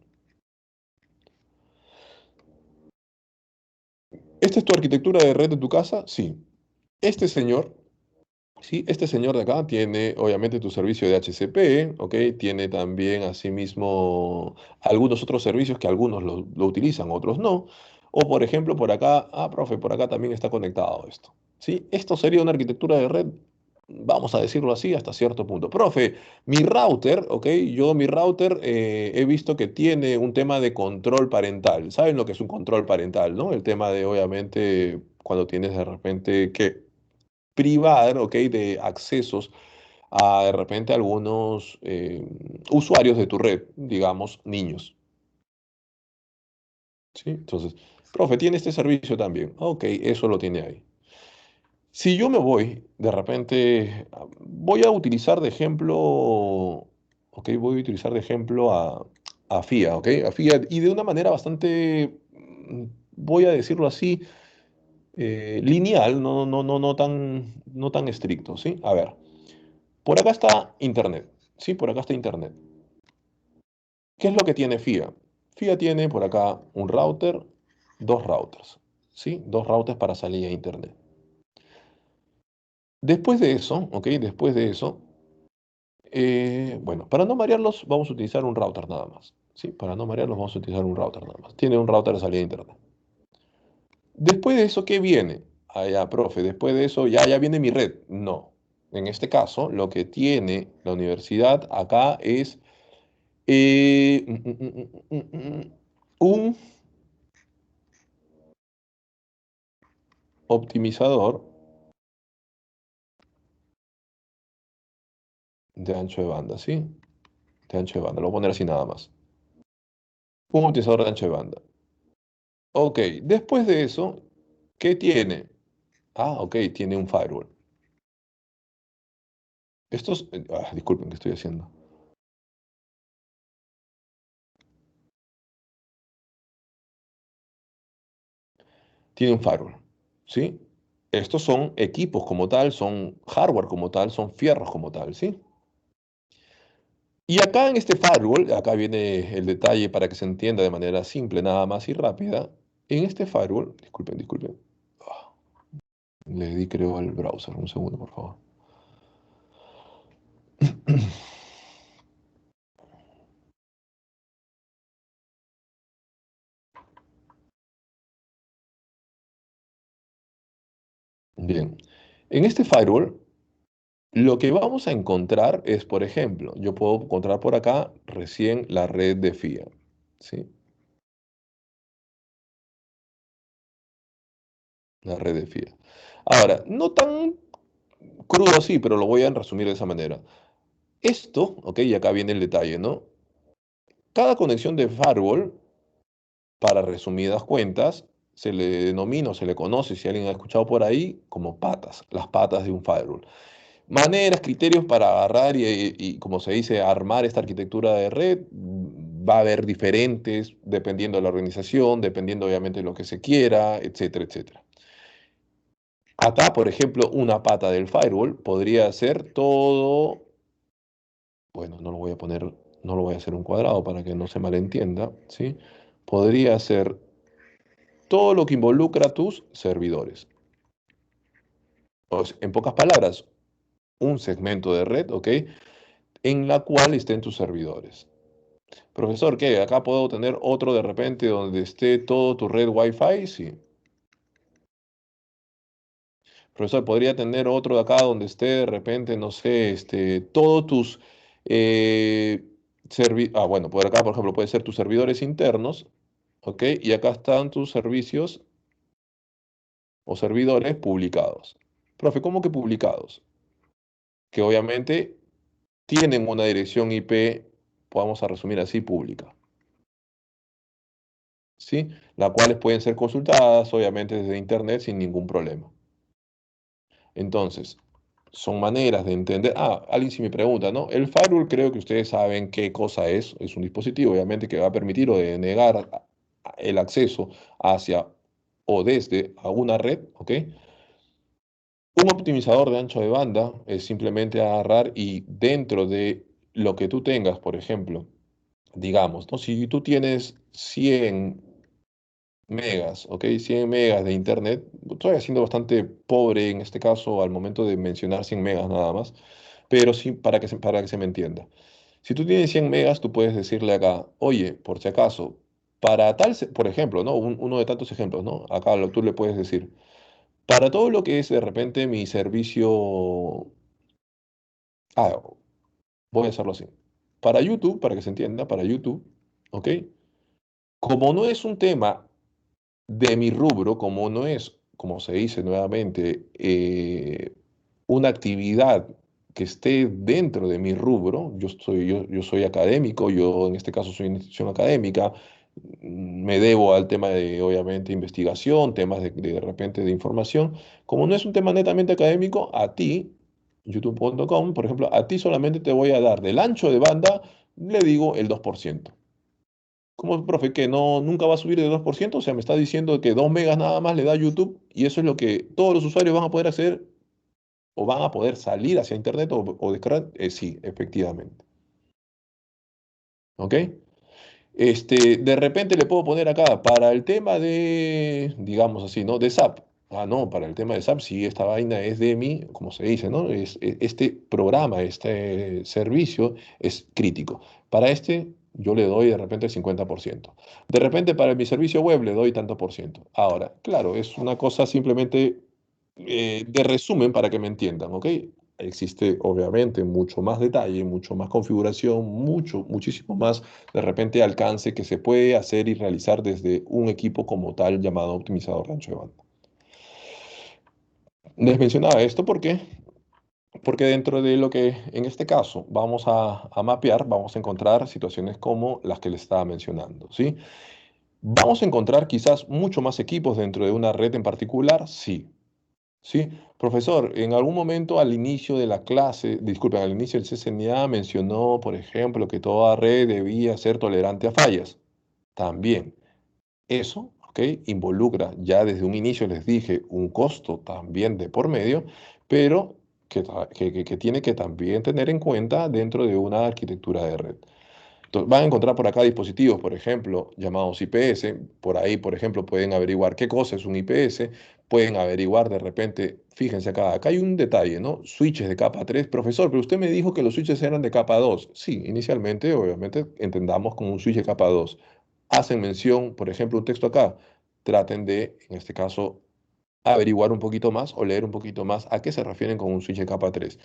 A: ¿Esta es tu arquitectura de red de tu casa? Sí. Este señor Sí, este señor de acá tiene obviamente tu servicio de HCP, ¿ok? Tiene también asimismo algunos otros servicios que algunos lo utilizan, otros no. O por ejemplo, por acá, profe, por acá también está conectado esto. ¿Sí? Esto sería una arquitectura de red, vamos a decirlo así, hasta cierto punto. Profe, mi router, ¿ok? Yo mi router he visto que tiene un tema de control parental. ¿Saben lo que es un control parental, no? El tema de obviamente cuando tienes de repente que privar, ¿ok? De accesos a de repente algunos usuarios de tu red, digamos, niños. ¿Sí? Entonces, profe, tiene este servicio también. Ok, eso lo tiene ahí. Si yo me voy, de repente, voy a utilizar de ejemplo, ok, voy a utilizar de ejemplo a FIA, ok, a FIA, y de una manera bastante, voy a decirlo así, lineal, no tan estricto, ¿sí? A ver, por acá está Internet, ¿sí? Por acá está Internet. ¿Qué es lo que tiene FIA? FIA tiene por acá un router, dos routers, ¿sí? Dos routers para salir a Internet. Después de eso, ¿ok? Después de eso, bueno, para no marearlos, vamos a utilizar un router nada más. ¿Sí? Para no marearlos, vamos a utilizar un router nada más. Tiene un router de salida a internet. Después de eso, ¿qué viene? Ah, ya, profe, después de eso, ya viene mi red. No. En este caso, lo que tiene la universidad acá es un optimizador de ancho de banda, ¿sí? De ancho de banda. Lo voy a poner así nada más. Un optimizador de ancho de banda. Ok, después de eso, ¿qué tiene? Ah, ok, tiene un firewall. Estos, disculpen, ¿qué estoy haciendo? Tiene un firewall, ¿sí? Estos son equipos como tal, son hardware como tal, son fierros como tal, ¿sí? Y acá en este firewall, acá viene el detalle para que se entienda de manera simple, nada más y rápida. En este firewall, disculpen, ah, le di creo al browser, un segundo, por favor. Bien, en este firewall, lo que vamos a encontrar es, por ejemplo, yo puedo encontrar por acá recién la red de FIA, ¿sí? La red de FIA. Ahora, no tan crudo así, pero lo voy a resumir de esa manera. Esto, ok, y acá viene el detalle, ¿no? Cada conexión de firewall, para resumidas cuentas, se le denomina o se le conoce, si alguien ha escuchado por ahí, como patas, las patas de un firewall. Maneras, criterios para agarrar como se dice, armar esta arquitectura de red, va a haber diferentes dependiendo de la organización, dependiendo obviamente de lo que se quiera, etcétera, etcétera. Acá, por ejemplo, una pata del firewall podría ser todo, bueno, no lo voy a poner, no lo voy a hacer un cuadrado para que no se malentienda, ¿sí? Podría ser todo lo que involucra tus servidores. En pocas palabras, un segmento de red, ¿ok? En la cual estén tus servidores. Profesor, ¿qué? Acá puedo tener otro de repente donde esté todo tu red Wi-Fi, sí. Profesor, podría tener otro de acá donde esté de repente, no sé, todos tus bueno, por acá, por ejemplo, puede ser tus servidores internos, ¿ok? Y acá están tus servicios o servidores publicados. Profe, ¿cómo que publicados? Que obviamente tienen una dirección IP, vamos a resumir así, pública, ¿sí? Las cuales pueden ser consultadas, obviamente, desde Internet sin ningún problema. Entonces, son maneras de entender. Ah, alguien si me pregunta, ¿no? El firewall creo que ustedes saben qué cosa es. Es un dispositivo, obviamente, que va a permitir o denegar el acceso hacia o desde a una red, ¿ok? Un optimizador de ancho de banda es simplemente agarrar y dentro de lo que tú tengas, por ejemplo, digamos, ¿no? Si tú tienes 100 megas, ¿ok? 100 megas de internet. Estoy haciendo bastante pobre en este caso al momento de mencionar 100 megas nada más, pero sí para que se me entienda. Si tú tienes 100 megas, tú puedes decirle acá, oye, por si acaso, para tal, por ejemplo, ¿no? Uno de tantos ejemplos, ¿no? Acá tú le puedes decir, para todo lo que es de repente mi servicio, ah, voy a hacerlo así. Para YouTube, para que se entienda, para YouTube, ¿ok? Como no es un tema de mi rubro, como no es, como se dice nuevamente, una actividad que esté dentro de mi rubro. Yo soy académico, yo en este caso soy una institución académica, me debo al tema de, obviamente, investigación, temas de repente de información. Como no es un tema netamente académico, a ti, youtube.com, por ejemplo, a ti solamente te voy a dar del ancho de banda, le digo el 2%. ¿Cómo, profe, que no, nunca va a subir de 2%? O sea, me está diciendo que 2 megas nada más le da YouTube y eso es lo que todos los usuarios van a poder hacer o van a poder salir hacia Internet o descargar. Sí, efectivamente. ¿Ok? De repente le puedo poner acá, para el tema de, digamos así, ¿no? De SAP. Ah, no, para el tema de SAP, sí, esta vaina es de mí, como se dice, ¿no? Este programa, este servicio es crítico. Para este, yo le doy de repente el 50%. De repente, para mi servicio web le doy tanto por ciento. Ahora, claro, es una cosa simplemente de resumen para que me entiendan, ¿ok? Existe obviamente mucho más detalle, mucho más configuración, muchísimo más de repente alcance que se puede hacer y realizar desde un equipo como tal llamado optimizador de ancho de banda. Les mencionaba esto porque dentro de lo que en este caso vamos a mapear, vamos a encontrar situaciones como las que les estaba mencionando, ¿sí? ¿Vamos a encontrar quizás mucho más equipos dentro de una red en particular? Sí. Sí, profesor, en algún momento al inicio de la clase, disculpen, al inicio del CCNA mencionó, por ejemplo, que toda red debía ser tolerante a fallas. También eso, ¿ok? Involucra, ya desde un inicio les dije, un costo también de por medio, pero que tiene que también tener en cuenta dentro de una arquitectura de red. Entonces, van a encontrar por acá dispositivos, por ejemplo, llamados IPS. Por ahí, por ejemplo, pueden averiguar qué cosa es un IPS. Pueden averiguar de repente, fíjense acá hay un detalle, ¿no? Switches de capa 3. Profesor, pero usted me dijo que los switches eran de capa 2. Sí, inicialmente, obviamente, entendamos como un switch de capa 2. Hacen mención, por ejemplo, un texto acá. Traten de, en este caso, averiguar un poquito más o leer un poquito más a qué se refieren con un switch de capa 3.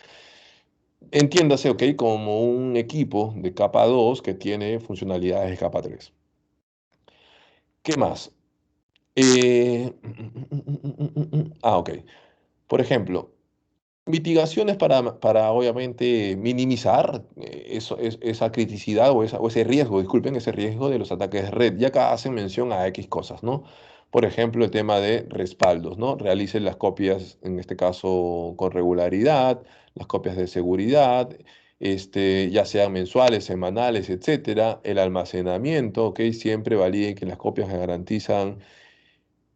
A: Entiéndase, ok, como un equipo de capa 2 que tiene funcionalidades de capa 3. ¿Qué más? Ok. Por ejemplo, mitigaciones para obviamente minimizar esa criticidad o ese riesgo, disculpen, ese riesgo de los ataques de red. Y acá hacen mención a X cosas, ¿no? Por ejemplo, el tema de respaldos, ¿no? Realicen las copias, en este caso, con regularidad, las copias de seguridad, ya sean mensuales, semanales, etcétera. El almacenamiento, ¿ok? Siempre validen que las copias garantizan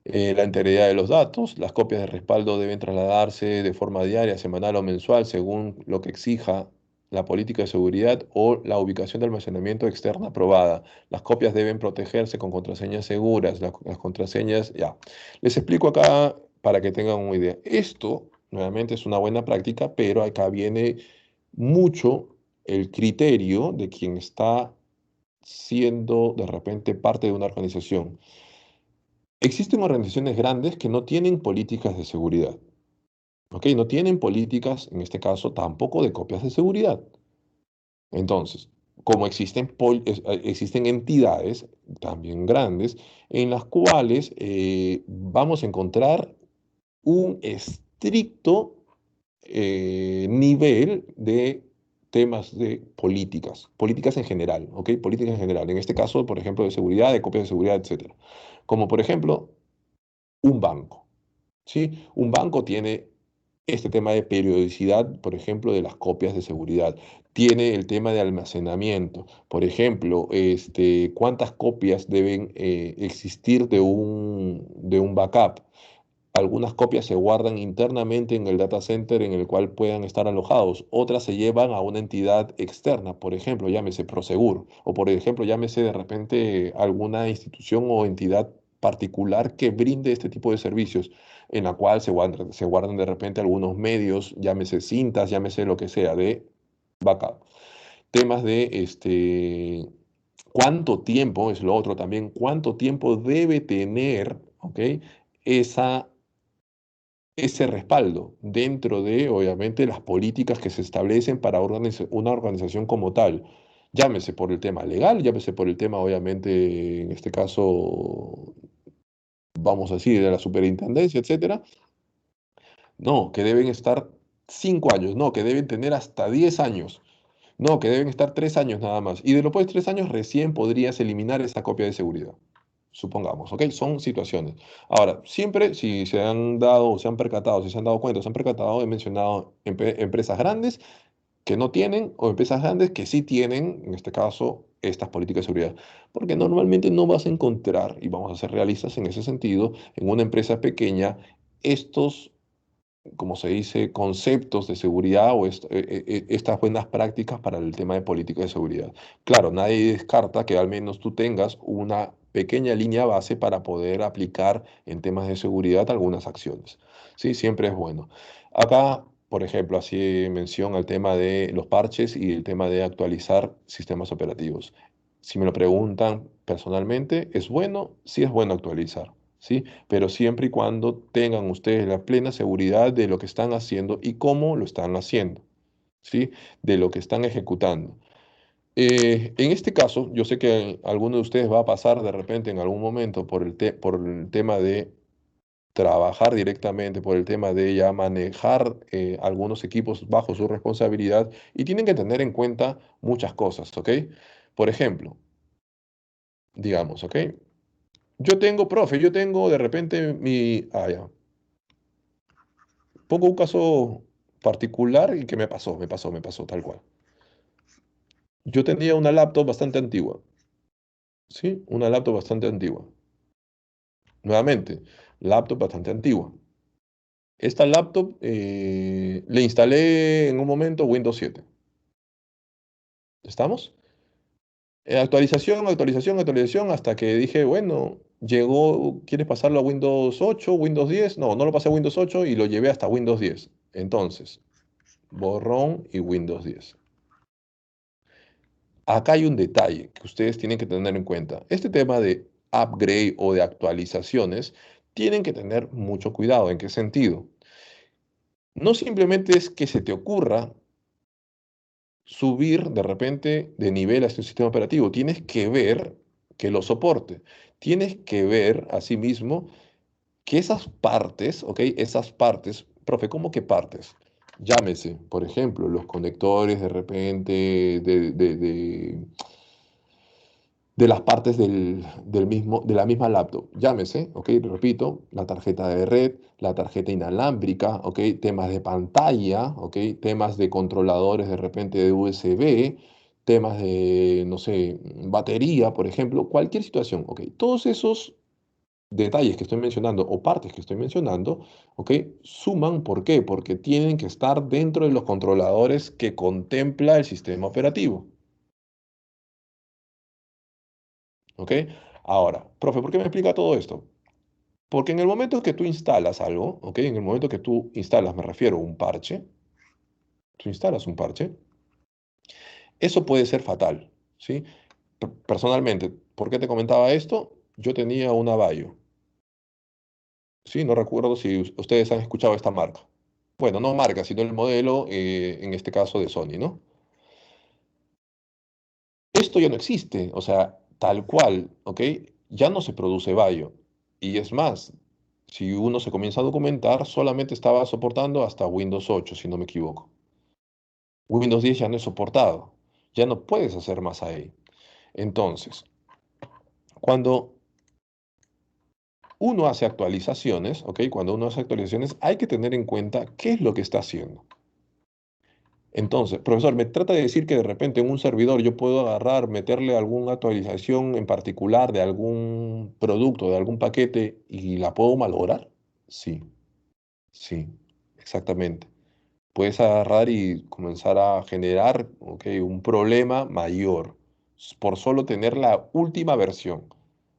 A: la integridad de los datos. Las copias de respaldo deben trasladarse de forma diaria, semanal o mensual según lo que exija la política de seguridad o la ubicación de almacenamiento externa aprobada. Las copias deben protegerse con contraseñas seguras. Las contraseñas, ya. Les explico acá para que tengan una idea. Esto, nuevamente, es una buena práctica, pero acá viene mucho el criterio de quien está siendo de repente parte de una organización. Existen organizaciones grandes que no tienen políticas de seguridad, ¿ok? No tienen políticas, en este caso, tampoco de copias de seguridad. Entonces, como existen entidades también grandes en las cuales vamos a encontrar un estricto nivel de temas de políticas en general, ¿ok? Políticas en general, en este caso, por ejemplo, de seguridad, de copias de seguridad, etcétera. Como por ejemplo, un banco. ¿Sí? Un banco tiene este tema de periodicidad, por ejemplo, de las copias de seguridad. Tiene el tema de almacenamiento. Por ejemplo, cuántas copias deben existir de un backup. Algunas copias se guardan internamente en el data center en el cual puedan estar alojados. Otras se llevan a una entidad externa, por ejemplo, llámese Prosegur, o por ejemplo, llámese de repente alguna institución o entidad particular que brinde este tipo de servicios, en la cual se guardan de repente algunos medios, llámese cintas, llámese lo que sea, de backup. Temas de cuánto tiempo, es lo otro también, cuánto tiempo debe tener, ¿ok? Esa ese respaldo dentro de, obviamente, las políticas que se establecen para una organización como tal. Llámese por el tema legal, llámese por el tema, obviamente, en este caso, vamos a decir, de la superintendencia, etcétera. No, que deben estar 5 años, no, que deben tener hasta 10 años, no, que deben estar 3 años nada más. Y de los 3 años recién podrías eliminar esa copia de seguridad. Supongamos, ¿ok? Son situaciones. Ahora, siempre, si se han dado, se han percatado, si se han dado cuenta, se han percatado, he mencionado empresas grandes que no tienen o empresas grandes que sí tienen, en este caso, estas políticas de seguridad. Porque normalmente no vas a encontrar, y vamos a ser realistas en ese sentido, en una empresa pequeña, estos, como se dice, conceptos de seguridad o estas buenas prácticas para el tema de política de seguridad. Claro, nadie descarta que al menos tú tengas una pequeña línea base para poder aplicar en temas de seguridad algunas acciones. Sí, siempre es bueno. Acá, por ejemplo, así mención al tema de los parches y el tema de actualizar sistemas operativos. Si me lo preguntan personalmente, ¿es bueno? Sí es bueno actualizar. ¿Sí? Pero siempre y cuando tengan ustedes la plena seguridad de lo que están haciendo y cómo lo están haciendo, ¿sí? De lo que están ejecutando. En este caso, yo sé que alguno de ustedes va a pasar de repente en algún momento por el tema de trabajar directamente, por el tema de ya manejar algunos equipos bajo su responsabilidad y tienen que tener en cuenta muchas cosas, ¿ok? Por ejemplo, digamos, ¿ok? Yo tengo de repente ya. Pongo un caso particular y que me pasó tal cual. Yo tenía una laptop bastante antigua, ¿sí? Una laptop bastante antigua. Nuevamente, laptop bastante antigua. Esta laptop le instalé en un momento Windows 7. ¿Estamos? Actualización, hasta que dije, bueno, llegó, ¿quieres pasarlo a Windows 8, Windows 10? No, no lo pasé a Windows 8 y lo llevé hasta Windows 10. Entonces, borrón y Windows 10. Acá hay un detalle que ustedes tienen que tener en cuenta. Este tema de upgrade o de actualizaciones tienen que tener mucho cuidado. ¿En qué sentido? No simplemente es que se te ocurra subir de repente de nivel a este sistema operativo. Tienes que ver que lo soporte. Tienes que ver asimismo que esas partes, ¿ok? Esas partes, profe, ¿cómo que partes? Llámese, por ejemplo, los conectores de repente de las partes de la misma laptop. Llámese, ok, repito, la tarjeta de red, la tarjeta inalámbrica, ok, temas de pantalla, ok, temas de controladores de repente de USB, temas de, no sé, batería, por ejemplo, cualquier situación, ok. Todos esos detalles que estoy mencionando o partes que estoy mencionando, ok, suman, ¿por qué? Porque tienen que estar dentro de los controladores que contempla el sistema operativo. ¿Ok? Ahora, profe, ¿por qué me explica todo esto? Porque en el momento que tú instalas algo, ¿ok? En el momento que tú instalas, me refiero a un parche, tú instalas un parche, eso puede ser fatal, ¿sí? Personalmente, ¿por qué te comentaba esto? Yo tenía una Vaio, ¿sí? No recuerdo si ustedes han escuchado esta marca. Bueno, no marca, sino el modelo, en este caso de Sony, ¿no? Esto ya no existe, o sea, tal cual, ¿ok? Ya no se produce Bayo. Y es más, si uno se comienza a documentar, solamente estaba soportando hasta Windows 8, si no me equivoco. Windows 10 ya no es soportado. Ya no puedes hacer más ahí. Entonces, cuando uno hace actualizaciones, ¿ok? Cuando uno hace actualizaciones, hay que tener en cuenta qué es lo que está haciendo. Entonces, profesor, me trata de decir que de repente en un servidor yo puedo agarrar, meterle alguna actualización en particular de algún producto, de algún paquete y la puedo malograr. Sí, sí, exactamente. Puedes agarrar y comenzar a generar, ok, un problema mayor por solo tener la última versión.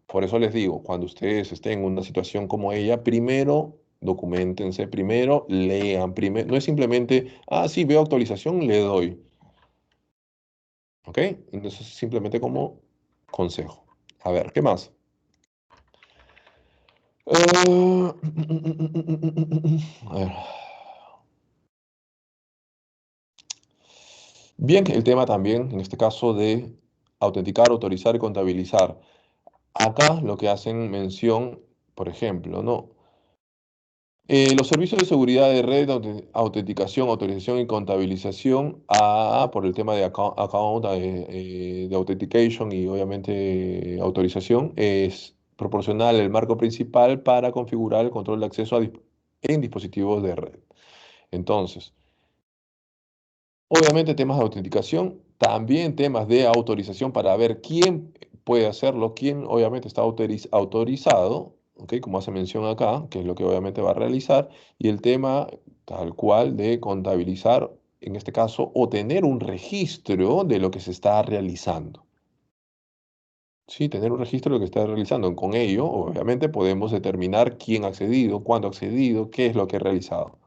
A: Por eso les digo, cuando ustedes estén en una situación como ella, primero documentense, primero lean, primero, no es simplemente, sí, veo actualización, le doy, ¿ok? Entonces, simplemente como consejo. A ver, ¿qué más? A ver. Bien, el tema también, en este caso, de autenticar, autorizar y contabilizar. Acá lo que hacen mención, por ejemplo, ¿no? Los servicios de seguridad de red, autenticación, autorización y contabilización, por el tema de account, de authentication y obviamente autorización, es proporcional el marco principal para configurar el control de acceso en dispositivos de red. Entonces, obviamente temas de autenticación, también temas de autorización para ver quién puede hacerlo, quién obviamente está autorizado, ¿ok? Como hace mención acá, que es lo que obviamente va a realizar, y el tema tal cual de contabilizar, en este caso, o tener un registro de lo que se está realizando. Sí, tener un registro de lo que está realizando. Con ello, obviamente, podemos determinar quién ha accedido, cuándo ha accedido, qué es lo que ha realizado.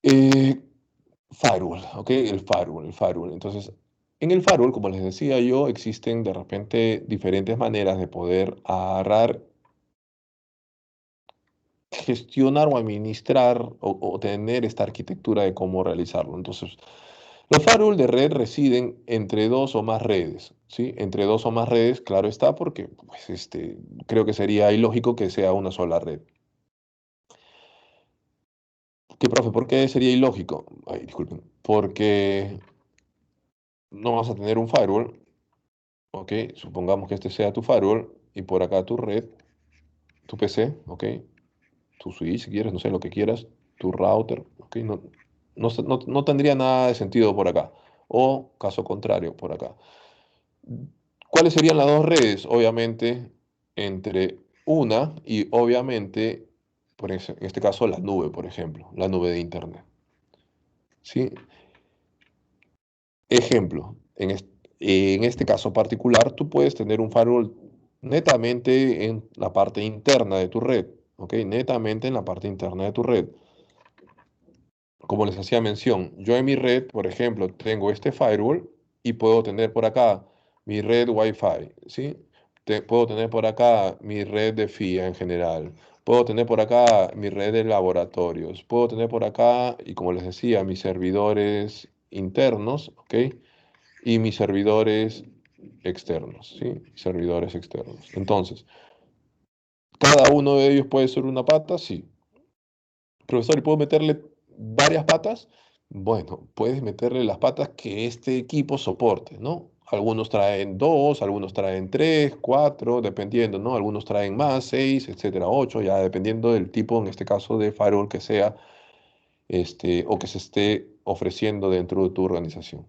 A: Eh, Firewall, ¿ok? El firewall. Entonces, en el firewall, como les decía yo, existen de repente diferentes maneras de poder agarrar, gestionar o administrar o tener esta arquitectura de cómo realizarlo. Entonces, los firewall de red residen entre dos o más redes, ¿sí? Entre dos o más redes, claro está, porque pues, creo que sería ilógico que sea una sola red. ¿Qué, profe? ¿Por qué sería ilógico? Ay, disculpen. Porque no vas a tener un firewall. Ok, supongamos que este sea tu firewall y por acá tu red, tu PC, ok, tu switch si quieres, no sé, lo que quieras, tu router, ok, no tendría nada de sentido por acá. O caso contrario, por acá. ¿Cuáles serían las dos redes? Obviamente, entre una y obviamente, en este caso, la nube, por ejemplo, la nube de Internet. ¿Sí? Ejemplo, en este caso particular, tú puedes tener un firewall netamente en la parte interna de tu red, ¿ok? Netamente en la parte interna de tu red. Como les hacía mención, yo en mi red, por ejemplo, tengo este firewall y puedo tener por acá mi red Wi-Fi, ¿sí? Puedo tener por acá mi red de FIA en general. Puedo tener por acá mi red de laboratorios. Puedo tener por acá, y como les decía, mis servidores internos, ¿ok? Y mis servidores externos, ¿sí? Servidores externos. Entonces, ¿cada uno de ellos puede ser una pata? Sí. Profesor, ¿y puedo meterle varias patas? Bueno, puedes meterle las patas que este equipo soporte, ¿no? Algunos traen dos, algunos traen tres, cuatro, dependiendo, ¿no? Algunos traen más, seis, etcétera, ocho, ya dependiendo del tipo, en este caso, de firewall que sea, o que se esté ofreciendo dentro de tu organización.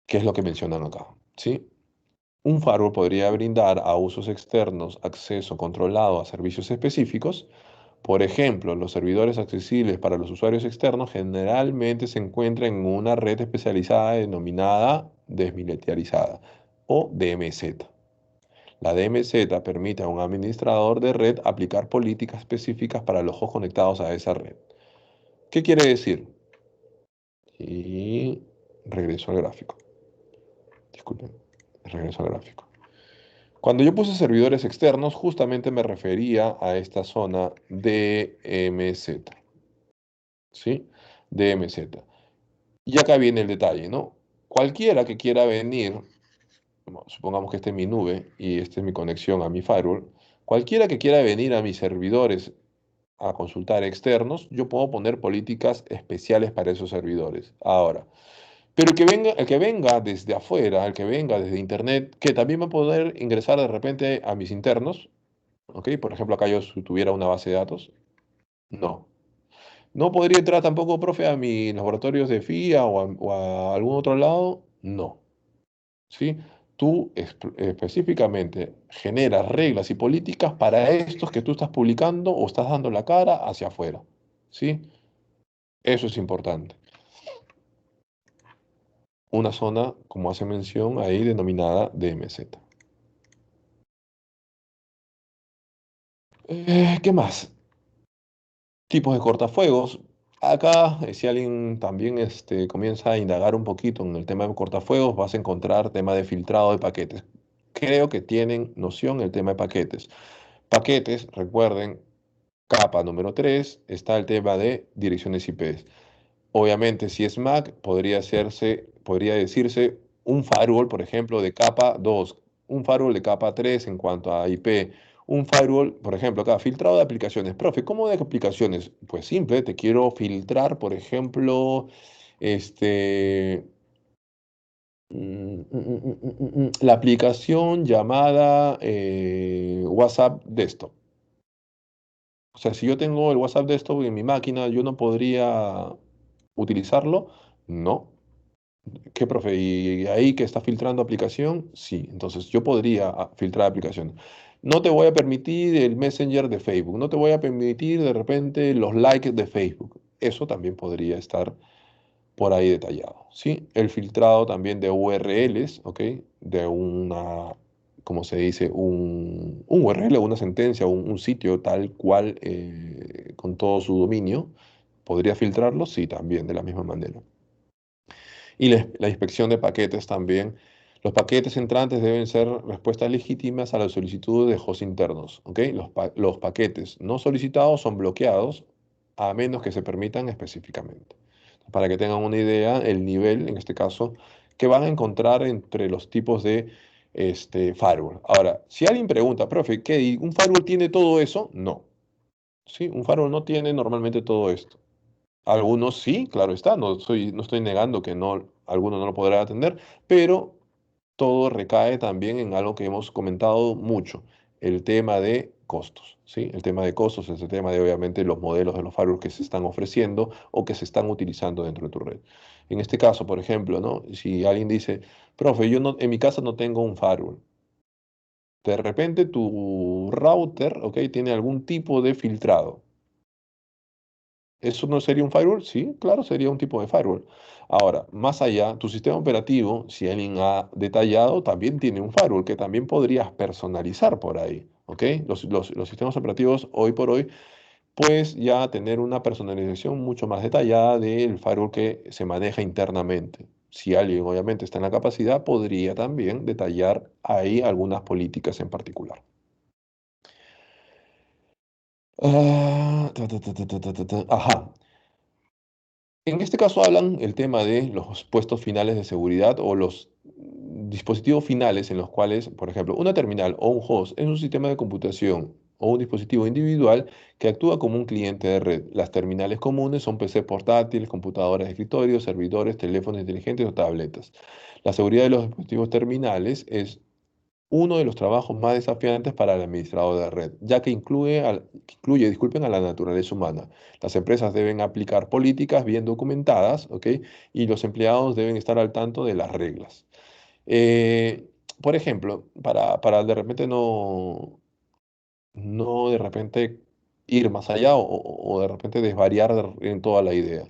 A: ¿Qué es lo que mencionan acá? ¿Sí? Un firewall podría brindar a usos externos acceso controlado a servicios específicos. Por ejemplo, los servidores accesibles para los usuarios externos generalmente se encuentran en una red especializada denominada desmilitarizada o DMZ. La DMZ permite a un administrador de red aplicar políticas específicas para los ojos conectados a esa red. ¿Qué quiere decir? Y regreso al gráfico. Disculpen, regreso al gráfico. Cuando yo puse servidores externos, justamente me refería a esta zona DMZ, ¿sí? DMZ. Y acá viene el detalle, ¿no? Cualquiera que quiera venir, supongamos que esta es mi nube y esta es mi conexión a mi firewall, cualquiera que quiera venir a mis servidores a consultar externos, yo puedo poner políticas especiales para esos servidores. Ahora, pero el que venga desde afuera, el que venga desde internet, que también va a poder ingresar de repente a mis internos. ¿Ok? Por ejemplo, acá yo si tuviera una base de datos. No. ¿No podría entrar tampoco, profe, a mis laboratorios de FIA o a algún otro lado? No. ¿Sí? Tú específicamente generas reglas y políticas para estos que tú estás publicando o estás dando la cara hacia afuera. ¿Sí? Eso es importante. Una zona, como hace mención ahí, denominada DMZ. ¿Qué más? Tipos de cortafuegos. Acá, si alguien también comienza a indagar un poquito en el tema de cortafuegos, vas a encontrar tema de filtrado de paquetes. Creo que tienen noción el tema de paquetes. Paquetes, recuerden, capa número 3 está el tema de direcciones IP. Obviamente, si es Mac, podría decirse un firewall, por ejemplo, de capa 2. un firewall de capa 3 en cuanto a IP, un firewall, por ejemplo, acá, filtrado de aplicaciones. Profe, ¿cómo de aplicaciones? Pues simple, te quiero filtrar, por ejemplo, este, la aplicación llamada WhatsApp Desktop. O sea, si yo tengo el WhatsApp Desktop en mi máquina, ¿yo no podría utilizarlo? No. ¿Qué, profe? ¿Y ahí que está filtrando aplicación? Sí. Entonces, yo podría filtrar aplicaciones. No te voy a permitir el Messenger de Facebook. No te voy a permitir de repente los likes de Facebook. Eso también podría estar por ahí detallado, ¿sí? El filtrado también de URLs, ¿ok? De una, ¿cómo se dice? Un URL, una sentencia, un sitio tal cual con todo su dominio. ¿Podría filtrarlo? Sí, también, de la misma manera. Y la inspección de paquetes también. Los paquetes entrantes deben ser respuestas legítimas a las solicitudes de hosts internos, ¿ok? Los paquetes no solicitados son bloqueados a menos que se permitan específicamente. Para que tengan una idea, el nivel, en este caso, que van a encontrar entre los tipos de firewall. Ahora, si alguien pregunta, profe, ¿qué? ¿Un firewall tiene todo eso? No. Sí, un firewall no tiene normalmente todo esto. Algunos sí, claro está, no estoy negando que no, algunos no lo podrán atender, pero todo recae también en algo que hemos comentado mucho, el tema de costos, ¿sí? El tema de costos es el tema de obviamente los modelos de los firewalls que se están ofreciendo o que se están utilizando dentro de tu red. En este caso, por ejemplo, ¿no? Si alguien dice, profe, yo no, en mi casa no tengo un firewall, de repente tu router, ¿ok? Tiene algún tipo de filtrado. ¿Eso no sería un firewall? Sí, claro, sería un tipo de firewall. Ahora, más allá, tu sistema operativo, si alguien ha detallado, también tiene un firewall que también podrías personalizar por ahí. ¿Ok? Los sistemas operativos hoy por hoy, pues ya tener una personalización mucho más detallada del firewall que se maneja internamente. Si alguien obviamente está en la capacidad, podría también detallar ahí algunas políticas en particular. Ajá. En este caso hablan el tema de los puestos finales de seguridad o los dispositivos finales en los cuales, por ejemplo, una terminal o un host es un sistema de computación o un dispositivo individual que actúa como un cliente de red. Las terminales comunes son PC portátiles, computadoras de escritorio, servidores, teléfonos inteligentes o tabletas. La seguridad de los dispositivos terminales es uno de los trabajos más desafiantes para el administrador de red, ya que incluye, disculpen, a la naturaleza humana. Las empresas deben aplicar políticas bien documentadas, ¿ok? Y los empleados deben estar al tanto de las reglas. Por ejemplo, para de repente no de repente ir más allá o de repente desvariar en toda la idea.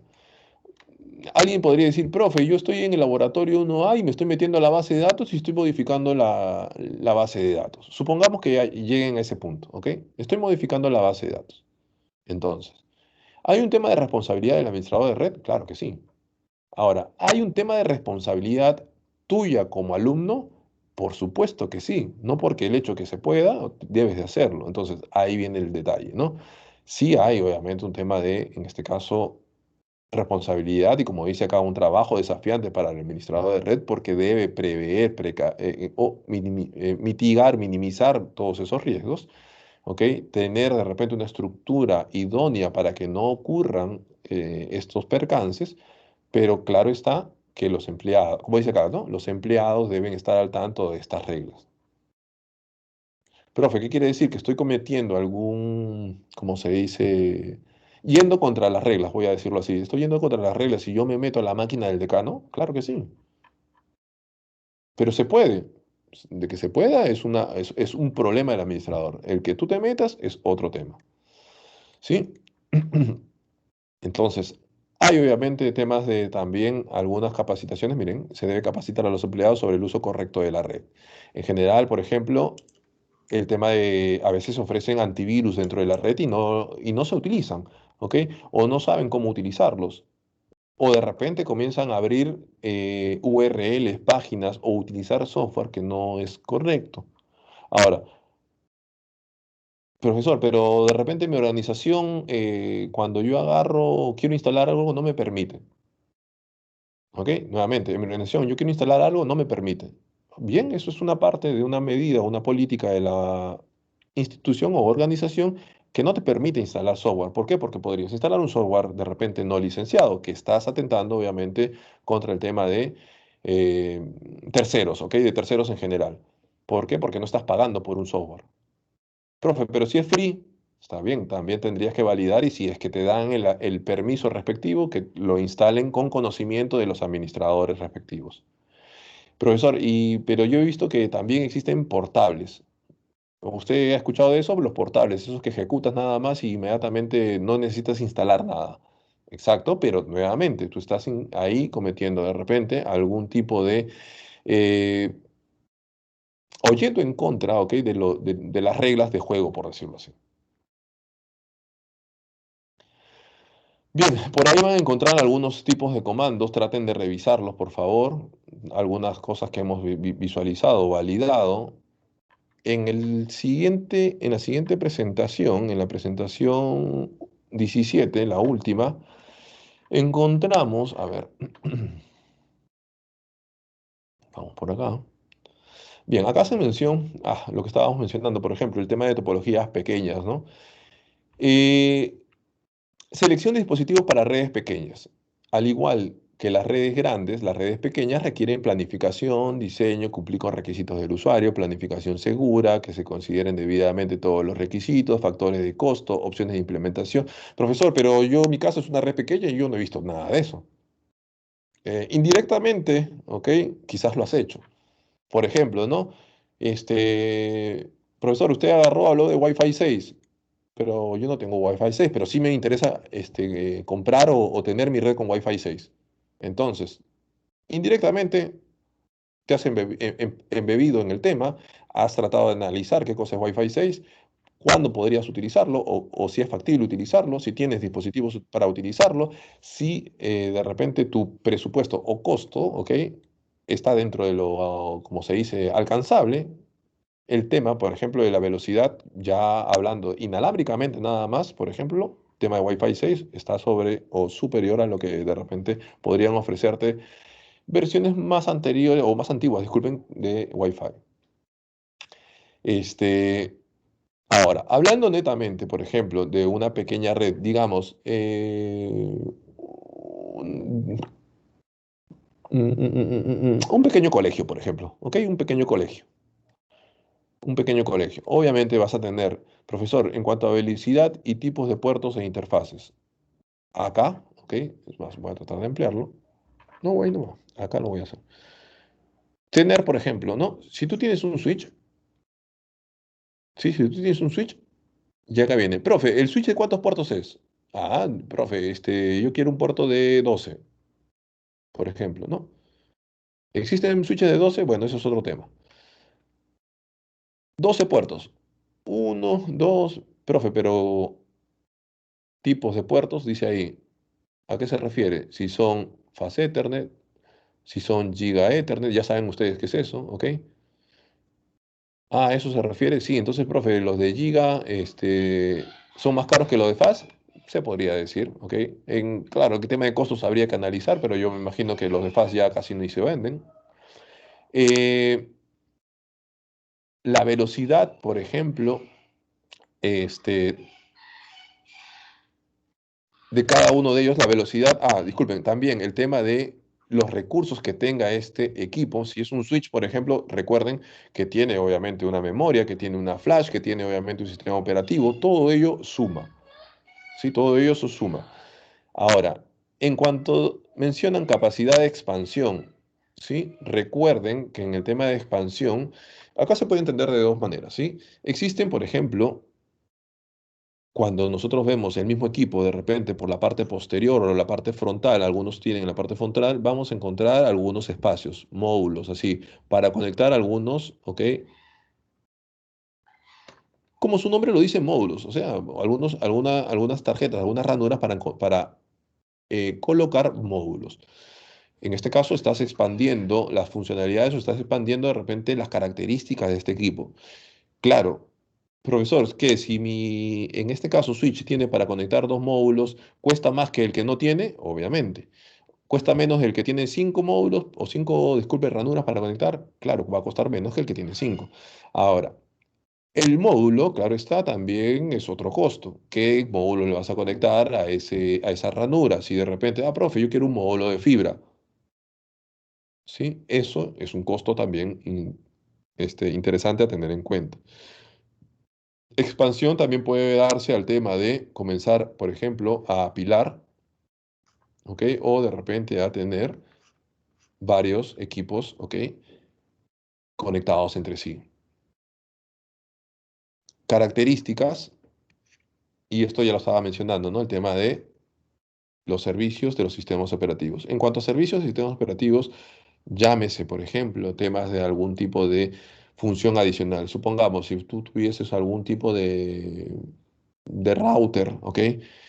A: Alguien podría decir, profe, yo estoy en el laboratorio 1A y me estoy metiendo a la base de datos y estoy modificando la base de datos. Supongamos que ya lleguen a ese punto, ¿ok? Estoy modificando la base de datos. Entonces, ¿hay un tema de responsabilidad del administrador de red? Claro que sí. Ahora, ¿hay un tema de responsabilidad tuya como alumno? Por supuesto que sí. No porque el hecho que se pueda, debes de hacerlo. Entonces, ahí viene el detalle, ¿no? Sí hay, obviamente, un tema de, en este caso, responsabilidad y, como dice acá, un trabajo desafiante para el administrador de red porque debe prever o mitigar, minimizar todos esos riesgos, ¿ok? Tener de repente una estructura idónea para que no ocurran estos percances, pero claro está que los empleados, como dice acá, ¿no? Los empleados deben estar al tanto de estas reglas. Profe, ¿qué quiere decir? Que estoy cometiendo algún, como se dice, yendo contra las reglas, voy a decirlo así. Estoy yendo contra las reglas y yo me meto a la máquina del decano. Claro que sí, pero se puede. De que se pueda es un problema del administrador. El que tú te metas es otro tema. ¿Sí? Entonces, hay obviamente temas de también algunas capacitaciones. Miren, se debe capacitar a los empleados sobre el uso correcto de la red. En general, por ejemplo, el tema de a veces ofrecen antivirus dentro de la red y no se utilizan, ¿ok? O no saben cómo utilizarlos. O de repente comienzan a abrir URLs, páginas o utilizar software que no es correcto. Ahora, profesor, pero de repente mi organización, cuando yo agarro, quiero instalar algo, no me permite. ¿Ok? Nuevamente, en mi organización, yo quiero instalar algo, no me permite. Bien, eso es una parte de una medida, una política de la institución o organización que no te permite instalar software. ¿Por qué? Porque podrías instalar un software de repente no licenciado, que estás atentando obviamente contra el tema de eh, terceros, ¿ok? De terceros en general. ¿Por qué? Porque no estás pagando por un software. Profe, pero si es free, está bien, también tendrías que validar y si es que te dan el permiso respectivo, que lo instalen con conocimiento de los administradores respectivos. Profesor, pero yo he visto que también existen portables. ¿Usted ha escuchado de eso? Los portables, esos que ejecutas nada más y inmediatamente no necesitas instalar nada. Exacto, pero nuevamente tú estás ahí cometiendo de repente algún tipo de eh, o yendo en contra, ¿ok? De las reglas de juego, por decirlo así. Bien, por ahí van a encontrar algunos tipos de comandos, traten de revisarlos, por favor. Algunas cosas que hemos visualizado, validado. En la siguiente presentación, en la presentación 17, la última, encontramos, a ver, vamos por acá. Bien, acá se menciona, lo que estábamos mencionando, por ejemplo, el tema de topologías pequeñas, ¿no? Eh, Selección de dispositivos para redes pequeñas. Al igual que las redes grandes, las redes pequeñas requieren planificación, diseño, cumplir con requisitos del usuario, planificación segura, que se consideren debidamente todos los requisitos, factores de costo, opciones de implementación. Profesor, pero mi caso es una red pequeña y yo no he visto nada de eso. Indirectamente, ¿ok? Quizás lo has hecho. Por ejemplo, ¿no? Profesor, usted habló de Wi-Fi 6, pero yo no tengo Wi-Fi 6, pero sí me interesa comprar o tener mi red con Wi-Fi 6. Entonces, indirectamente te has embebido en el tema, has tratado de analizar qué cosa es Wi-Fi 6, cuándo podrías utilizarlo o si es factible utilizarlo, si tienes dispositivos para utilizarlo, si de repente tu presupuesto o costo, ¿ok? Está dentro de lo, como se dice, alcanzable. El tema, por ejemplo, de la velocidad, ya hablando inalámbricamente nada más, por ejemplo, tema de Wi-Fi 6 está sobre o superior a lo que de repente podrían ofrecerte versiones más anteriores o más antiguas, disculpen, de Wi-Fi. Este, Ahora, hablando netamente, por ejemplo, de una pequeña red, digamos, un pequeño colegio, por ejemplo, ¿ok? Un pequeño colegio. Un pequeño colegio. Obviamente vas a tener, profesor, en cuanto a velocidad y tipos de puertos e interfaces. Acá, ¿ok? Es más, voy a tratar de emplearlo. No, güey, no, acá lo voy a hacer. Tener, por ejemplo, ¿no? Si tú tienes un switch, sí, si tú tienes un switch, ya acá viene. Profe, ¿el switch de cuántos puertos es? Profe, yo quiero un puerto de 12, por ejemplo, ¿no? ¿Existen switches de 12? Bueno, eso es otro tema. 12 puertos. Uno, dos, profe, pero tipos de puertos, dice ahí. ¿A qué se refiere? Si son Fast Ethernet, si son Giga Ethernet, ya saben ustedes qué es eso, ¿ok? ¿A eso se refiere? Sí, entonces, profe, los de Giga, son más caros que los de Fast, se podría decir, ¿ok? Claro, el tema de costos habría que analizar, pero yo me imagino que los de Fast ya casi ni se venden. Eh, la velocidad, por ejemplo, este, de cada uno de ellos, la velocidad, disculpen, también el tema de los recursos que tenga este equipo. Si es un switch, por ejemplo, recuerden que tiene obviamente una memoria, que tiene una flash, que tiene obviamente un sistema operativo, todo ello suma, ¿sí? Todo ello se suma. Ahora, en cuanto mencionan capacidad de expansión, ¿sí? Recuerden que en el tema de expansión, acá se puede entender de dos maneras, ¿sí? Existen, por ejemplo, cuando nosotros vemos el mismo equipo de repente por la parte posterior o la parte frontal, algunos tienen la parte frontal, vamos a encontrar algunos espacios, módulos, así, para conectar algunos, ¿ok? Como su nombre lo dice, módulos, o sea, algunas tarjetas, algunas ranuras para colocar módulos. En este caso, estás expandiendo las funcionalidades o estás expandiendo de repente las características de este equipo. Claro, profesor, que si en este caso Switch tiene para conectar dos módulos, cuesta más que el que no tiene, obviamente. ¿Cuesta menos el que tiene 5 módulos o 5, disculpe, ranuras para conectar? Claro, va a costar menos que el que tiene 5. Ahora, el módulo, claro está, también es otro costo. ¿Qué módulo le vas a conectar a esa ranura? Si de repente, profe, yo quiero un módulo de fibra, ¿sí? Eso es un costo también interesante a tener en cuenta. Expansión también puede darse al tema de comenzar, por ejemplo, a apilar, ¿ok? O de repente a tener varios equipos, ¿ok? Conectados entre sí. Características, y esto ya lo estaba mencionando, ¿no? El tema de los servicios de los sistemas operativos. En cuanto a servicios de sistemas operativos, llámese, por ejemplo, temas de algún tipo de función adicional. Supongamos, si tú tuvieses algún tipo de router, ¿ok?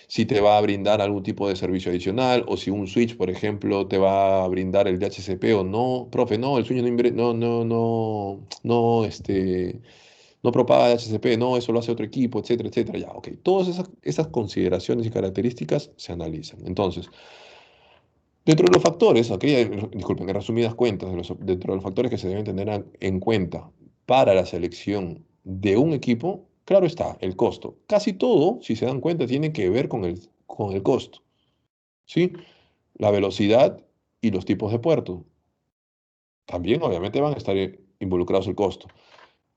A: Si te va a brindar algún tipo de servicio adicional, o si un switch, por ejemplo, te va a brindar el DHCP o no. Profe, no, el switch no propaga DHCP, no, eso lo hace otro equipo, etcétera, etcétera. Ya, ok. Todas esas consideraciones y características se analizan. Entonces, dentro de los factores, ok, disculpen, en resumidas cuentas, dentro de los factores que se deben tener en cuenta para la selección de un equipo, claro está, el costo. Casi todo, si se dan cuenta, tiene que ver con el costo, ¿sí? La velocidad y los tipos de puerto. También, obviamente, van a estar involucrados el costo.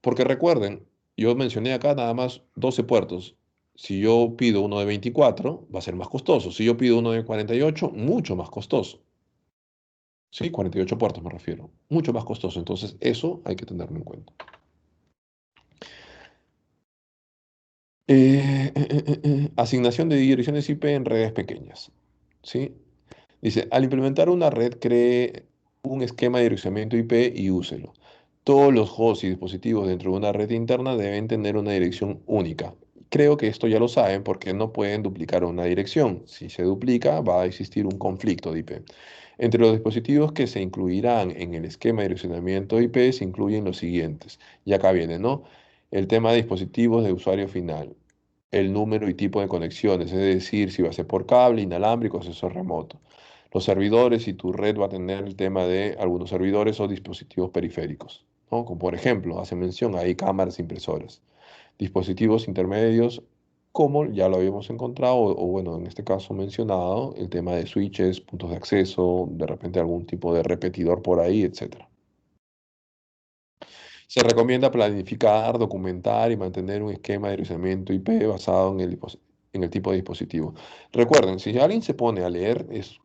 A: Porque recuerden, yo mencioné acá nada más 12 puertos. Si yo pido uno de 24, va a ser más costoso. Si yo pido uno de 48, mucho más costoso. Sí, 48 puertos me refiero. Mucho más costoso. Entonces, eso hay que tenerlo en cuenta. Asignación de direcciones IP en redes pequeñas. ¿Sí? Dice, al implementar una red, cree un esquema de direccionamiento IP y úselo. Todos los hosts y dispositivos dentro de una red interna deben tener una dirección única. Creo que esto ya lo saben porque no pueden duplicar una dirección. Si se duplica, va a existir un conflicto de IP. Entre los dispositivos que se incluirán en el esquema de direccionamiento IP se incluyen los siguientes. Y acá viene, ¿no? El tema de dispositivos de usuario final, el número y tipo de conexiones, es decir, si va a ser por cable, inalámbrico, acceso remoto. Los servidores y tu red va a tener el tema de algunos servidores o dispositivos periféricos, ¿no? Como por ejemplo, hace mención, hay cámaras, impresoras. Dispositivos intermedios, como ya lo habíamos encontrado, o bueno, en este caso mencionado, el tema de switches, puntos de acceso, de repente algún tipo de repetidor por ahí, etcétera. Se recomienda planificar, documentar y mantener un esquema de direccionamiento IP basado en el tipo de dispositivo. Recuerden, si alguien se pone a leer, es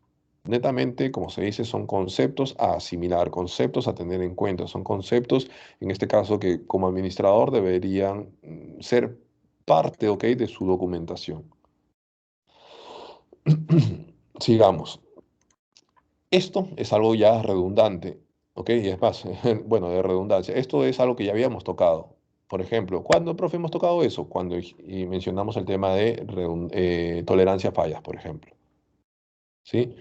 A: netamente, como se dice, son conceptos a asimilar, conceptos a tener en cuenta, son conceptos, en este caso, que como administrador deberían ser parte, ¿ok?, de su documentación. Sigamos. Esto es algo ya redundante, ¿ok? Y es más, bueno, de redundancia. Esto es algo que ya habíamos tocado. Por ejemplo, ¿cuándo, profe, hemos tocado eso? Cuando y mencionamos el tema de tolerancia a fallas, por ejemplo. ¿Sí?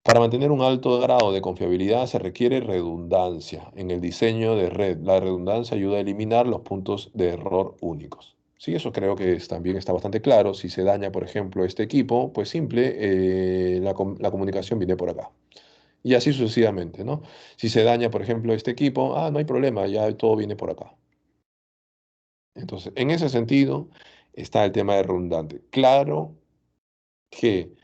A: Para mantener un alto grado de confiabilidad se requiere redundancia en el diseño de red. La redundancia ayuda a eliminar los puntos de error únicos. Sí, eso creo que también está bastante claro. Si se daña, por ejemplo, este equipo, pues simple, la comunicación viene por acá. Y así sucesivamente, ¿no? Si se daña, por ejemplo, este equipo, no hay problema, ya todo viene por acá. Entonces, en ese sentido está el tema de redundante. Claro que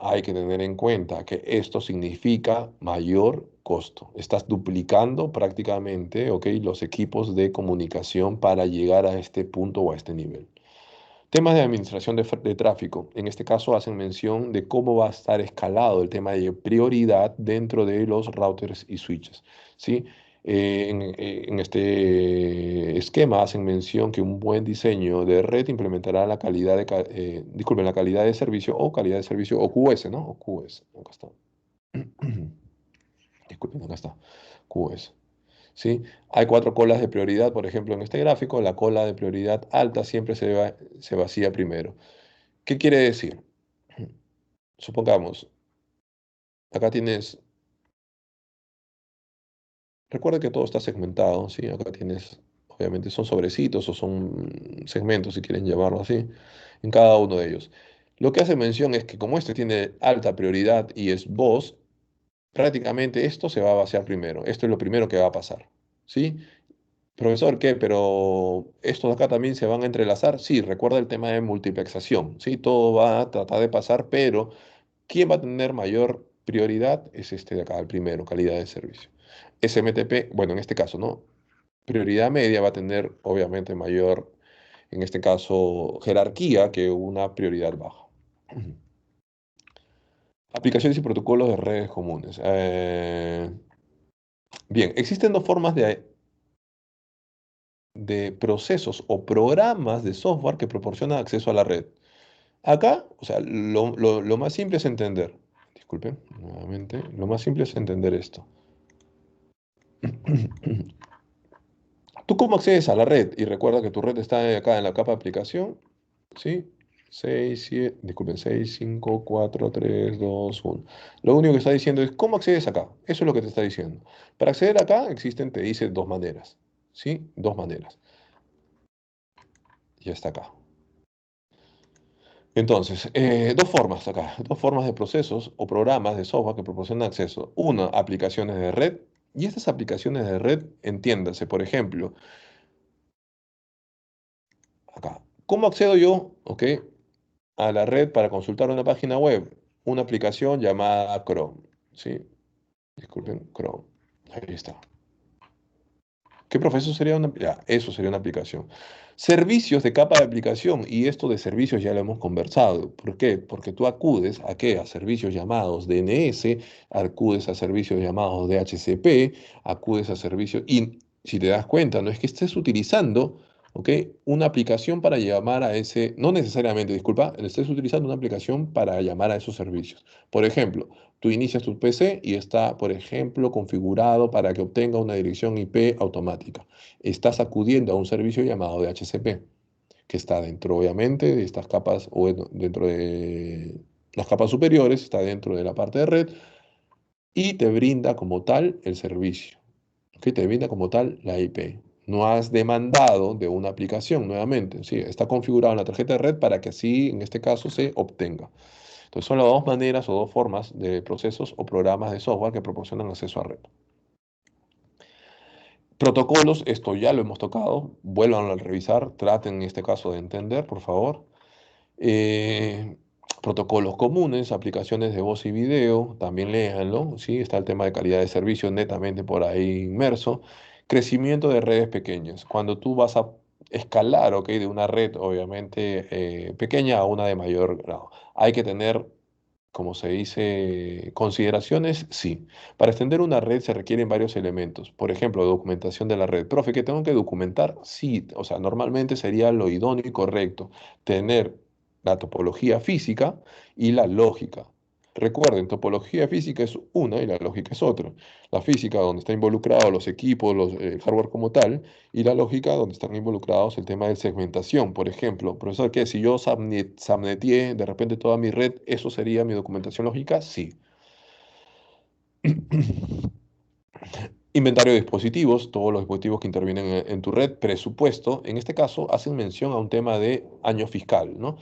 A: hay que tener en cuenta que esto significa mayor costo. Estás duplicando prácticamente, ¿ok?, los equipos de comunicación para llegar a este punto o a este nivel. Temas de administración de tráfico. En este caso hacen mención de cómo va a estar escalado el tema de prioridad dentro de los routers y switches. ¿Sí? En este esquema hacen mención que un buen diseño de red implementará la calidad disculpen, la calidad de servicio o QS, ¿no? O QS. Acá está. Disculpen, acá está. QS. ¿Sí? Hay cuatro colas de prioridad, por ejemplo, en este gráfico. La cola de prioridad alta siempre se vacía primero. ¿Qué quiere decir? Supongamos, acá tienes, recuerda que todo está segmentado, ¿sí? Acá tienes, obviamente son sobrecitos o son segmentos, si quieren llamarlo así, en cada uno de ellos. Lo que hace mención es que como este tiene alta prioridad y es voz, prácticamente esto se va a vaciar primero. Esto es lo primero que va a pasar. ¿Sí? Profesor, ¿qué? ¿Pero estos de acá también se van a entrelazar? Sí, recuerda el tema de multiplexación. Sí, todo va a tratar de pasar, pero ¿quién va a tener mayor prioridad? Es este de acá, el primero, calidad de servicio. SMTP, bueno, en este caso, ¿no? Prioridad media va a tener, obviamente, mayor, en este caso, jerarquía que una prioridad baja. Aplicaciones y protocolos de redes comunes. Bien, existen dos formas de procesos o programas de software que proporcionan acceso a la red. Acá, o sea, lo más simple es entender. Disculpen, nuevamente, lo más simple es entender esto. ¿Tú cómo accedes a la red? Y recuerda que tu red está acá en la capa de aplicación, ¿sí? 6 7, disculpen, 6 5 4 3 2 1. Lo único que está diciendo es cómo accedes acá. Eso es lo que te está diciendo. Para acceder acá existen, te dice, dos maneras, ¿sí? Dos maneras. Ya está acá. Entonces, dos formas acá, dos formas de procesos o programas de software que proporcionan acceso. Una, aplicaciones de red. Y estas aplicaciones de red, entiéndase, por ejemplo, acá. ¿Cómo accedo yo, ok, a la red para consultar una página web? Una aplicación llamada Chrome. ¿Sí? Disculpen, Chrome. Ahí está. ¿Qué proceso sería una? Ya, eso sería una aplicación. Servicios de capa de aplicación, y esto de servicios ya lo hemos conversado. ¿Por qué? Porque tú acudes a qué? A servicios llamados DNS, acudes a servicios llamados DHCP, acudes a servicios, y si te das cuenta, no es que estés utilizando, ¿ok? Una aplicación para llamar a ese, no necesariamente, disculpa, estés utilizando una aplicación para llamar a esos servicios. Por ejemplo, tú inicias tu PC y está, por ejemplo, configurado para que obtenga una dirección IP automática. Estás acudiendo a un servicio llamado DHCP, que está dentro, obviamente, de estas capas o dentro de las capas superiores, está dentro de la parte de red y te brinda como tal el servicio, que te brinda como tal la IP. No has demandado de una aplicación nuevamente, sí, está configurado en la tarjeta de red para que así, en este caso, se obtenga. Entonces son las dos maneras o dos formas de procesos o programas de software que proporcionan acceso a red. Protocolos, esto ya lo hemos tocado, vuelvan a revisar, traten en este caso de entender, por favor. Eh, Protocolos comunes, aplicaciones de voz y video, también léanlo, ¿sí? Está el tema de calidad de servicio netamente por ahí inmerso. Crecimiento de redes pequeñas. Cuando tú vas a escalar, ¿ok? De una red, obviamente, pequeña a una de mayor grado. Hay que tener, como se dice, consideraciones, sí. Para extender una red se requieren varios elementos. Por ejemplo, documentación de la red. Profe, ¿qué tengo que documentar? Sí, o sea, normalmente sería lo idóneo y correcto tener la topología física y la lógica. Recuerden, topología física es una y la lógica es otra. La física, donde está involucrado los equipos, el hardware como tal, y la lógica, donde están involucrados el tema de segmentación. Por ejemplo, profesor, ¿qué? Si yo subnetié de repente toda mi red, ¿eso sería mi documentación lógica? Sí. Inventario de dispositivos, todos los dispositivos que intervienen en tu red, presupuesto, en este caso hacen mención a un tema de año fiscal, ¿no?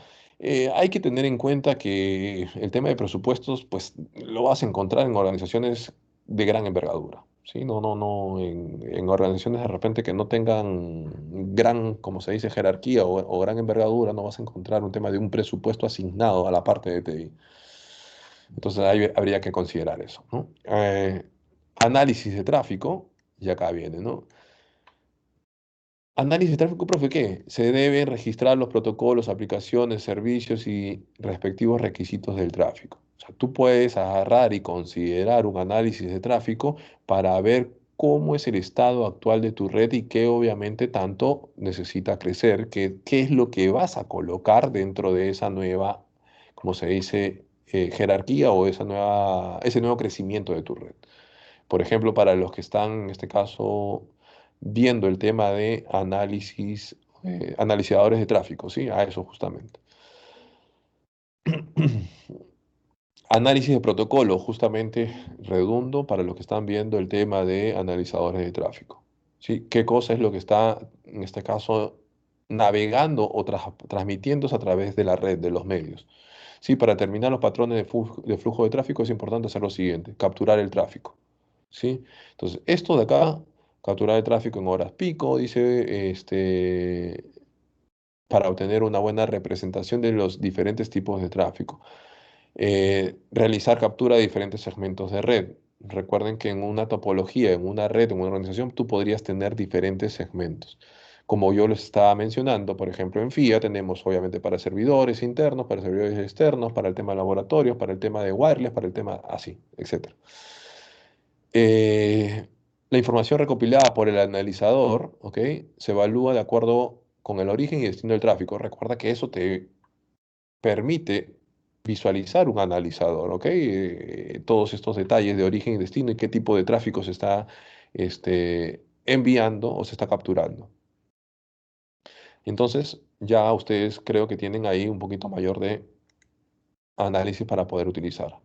A: Hay que tener en cuenta que el tema de presupuestos, pues lo vas a encontrar en organizaciones de gran envergadura, ¿sí? No, en organizaciones de repente que no tengan gran, como se dice, jerarquía o gran envergadura, no vas a encontrar un tema de un presupuesto asignado a la parte de TI. Entonces ahí habría que considerar eso, ¿no? Análisis de tráfico, y acá viene, ¿no? Análisis de tráfico, profe, ¿qué? Se deben registrar los protocolos, aplicaciones, servicios y respectivos requisitos del tráfico. O sea, tú puedes agarrar y considerar un análisis de tráfico para ver cómo es el estado actual de tu red y qué obviamente tanto necesita crecer, qué es lo que vas a colocar dentro de esa nueva, como se dice, jerarquía o ese nuevo crecimiento de tu red. Por ejemplo, para los que están, en este caso, viendo el tema de análisis, analizadores de tráfico, ¿sí? A eso justamente. Análisis de protocolo, justamente redundo para los que están viendo el tema de analizadores de tráfico, ¿sí? ¿Qué cosa es lo que está, en este caso, navegando o transmitiéndose a través de la red, de los medios? Sí, para determinar los patrones de flujo de tráfico es importante hacer lo siguiente, capturar el tráfico. ¿Sí? Entonces, esto de acá, capturar el tráfico en horas pico, dice, para obtener una buena representación de los diferentes tipos de tráfico. Realizar captura de diferentes segmentos de red. Recuerden que en una topología, en una red, en una organización, tú podrías tener diferentes segmentos. Como yo les estaba mencionando, por ejemplo, en FIA tenemos obviamente para servidores internos, para servidores externos, para el tema de laboratorios, para el tema de wireless, para el tema así, etc. Eh, la información recopilada por el analizador, ¿ok? Se evalúa de acuerdo con el origen y destino del tráfico. Recuerda que eso te permite visualizar un analizador, ¿ok? Todos estos detalles de origen y destino y qué tipo de tráfico se está enviando o se está capturando. Entonces, ya ustedes creo que tienen ahí un poquito mayor de análisis para poder utilizar.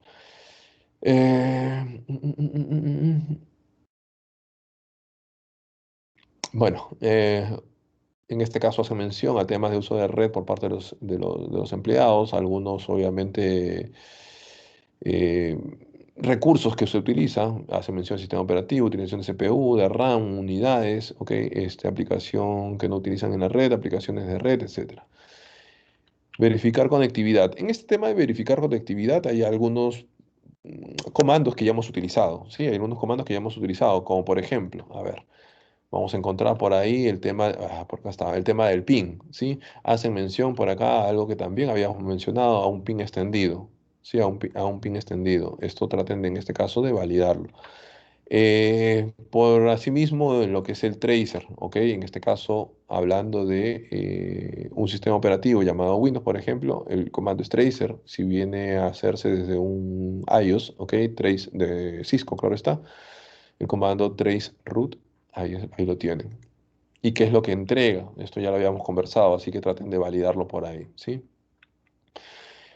A: Bueno, en este caso hace mención a temas de uso de red por parte de los empleados, algunos obviamente eh, recursos que se utilizan, hace mención al sistema operativo, utilización de CPU, de RAM, unidades, ¿ok? Aplicación que no utilizan en la red, aplicaciones de red, etcétera. Verificar conectividad. En este tema de verificar conectividad hay algunos comandos que ya hemos utilizado, ¿sí? Hay algunos comandos que ya hemos utilizado, como por ejemplo, a ver. Vamos a encontrar por ahí el tema, por acá está, el tema del ping, ¿sí? Hacen mención por acá a algo que también habíamos mencionado, a un ping extendido, ¿sí? A un ping extendido. Esto traten de, en este caso de validarlo. Por asimismo, en lo que es el tracer, ¿ok? En este caso, hablando de un sistema operativo llamado Windows, por ejemplo, el comando es tracer, si viene a hacerse desde un iOS, ¿ok? Trace de Cisco, claro está. El comando trace root, ahí lo tienen. ¿Y qué es lo que entrega? Esto ya lo habíamos conversado, así que traten de validarlo por ahí, ¿sí?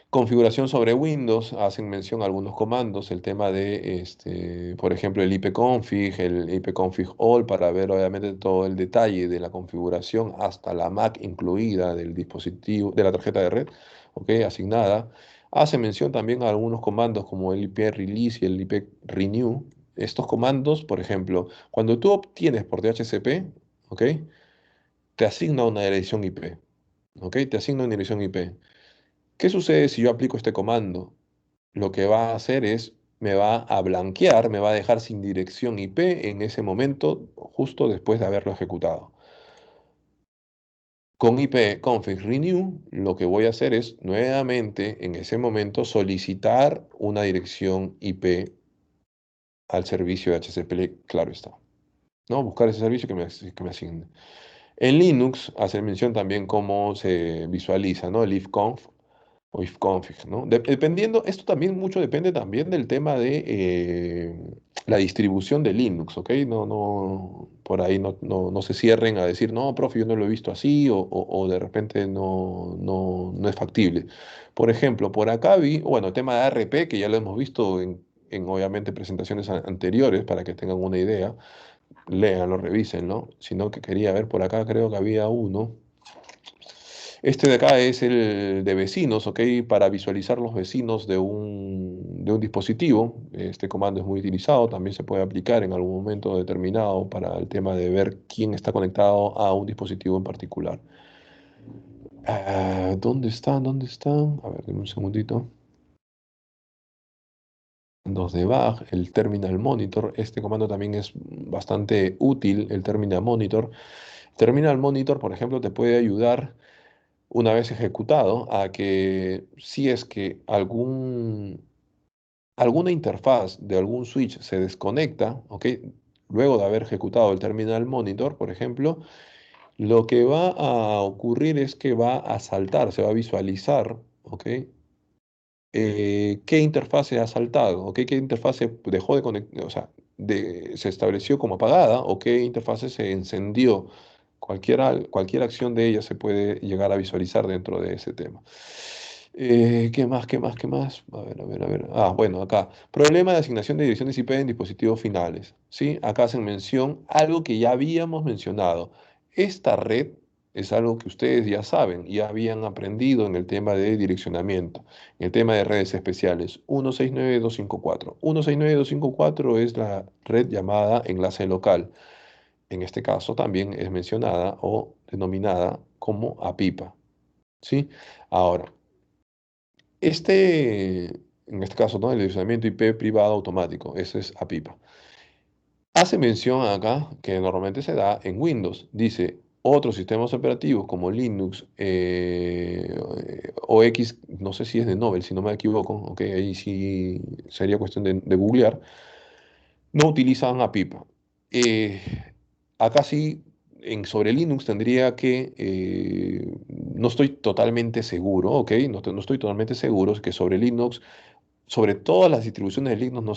A: Configuración sobre Windows, hacen mención a algunos comandos, el tema de, por ejemplo, el ipconfig, el ipconfig all, para ver obviamente todo el detalle de la configuración hasta la MAC incluida del dispositivo, de la tarjeta de red, ¿ok? Asignada. Hace mención también a algunos comandos como el IP release y el IP renew. Estos comandos, por ejemplo, cuando tú obtienes por DHCP, ¿ok? Te asigna una dirección IP, ¿ok? Te asigna una dirección IP. ¿Qué sucede si yo aplico este comando? Lo que va a hacer es, me va a blanquear, me va a dejar sin dirección IP en ese momento, justo después de haberlo ejecutado. Con IP config renew, lo que voy a hacer es nuevamente en ese momento solicitar una dirección IP al servicio de HCP, claro está. ¿No? Buscar ese servicio que me asigne. En Linux hace mención también cómo se visualiza, ¿no? El ifconf o ifconfig, ¿no? Dependiendo, esto también mucho depende también del tema de la distribución de Linux, ¿ok? Por ahí no se cierren a decir, no, profe, yo no lo he visto así, o de repente no es factible. Por ejemplo, por acá vi, bueno, el tema de ARP, que ya lo hemos visto en obviamente presentaciones anteriores, para que tengan una idea, léanlo, revísenlo, sino que quería ver por acá, creo que había uno. Este de acá es el de vecinos, ¿ok? Para visualizar los vecinos de un dispositivo. Este comando es muy utilizado, también se puede aplicar en algún momento determinado para el tema de ver quién está conectado a un dispositivo en particular. ¿Dónde están? ¿Dónde están? A ver, denme un segundito. Dos de Bach, el terminal monitor. Este comando también es bastante útil, el terminal monitor. Terminal monitor, por ejemplo, te puede ayudar una vez ejecutado a que si es que alguna interfaz de algún switch se desconecta, ¿ok? Luego de haber ejecutado el terminal monitor, por ejemplo, lo que va a ocurrir es que va a saltar, se va a visualizar, ¿ok? ¿Qué interfase ha saltado? ¿Ok? ¿Qué interfase dejó de conectar? O sea, se estableció como apagada o qué interfase se encendió. Cualquier acción de ella se puede llegar a visualizar dentro de ese tema. ¿Qué más? ¿Qué más? ¿Qué más? A ver, a ver, a ver. Bueno, acá. Problema de asignación de direcciones IP en dispositivos finales. ¿Sí? Acá hacen mención algo que ya habíamos mencionado. Esta red es algo que ustedes ya saben, ya habían aprendido en el tema de direccionamiento, en el tema de redes especiales. 169.254. 169.254 es la red llamada enlace local. En este caso también es mencionada o denominada como APIPA. ¿Sí? Ahora, en este caso, ¿no? El direccionamiento IP privado automático, ese es APIPA. Hace mención acá que normalmente se da en Windows. Dice, otros sistemas operativos como Linux o X, no sé si es de Nobel, si no me equivoco, ok, ahí sí sería cuestión de googlear, no utilizan APIPA. Eh, Acá sí, sobre Linux tendría que, no estoy totalmente seguro, ok, no estoy totalmente seguro que sobre Linux, sobre todas las distribuciones de Linux no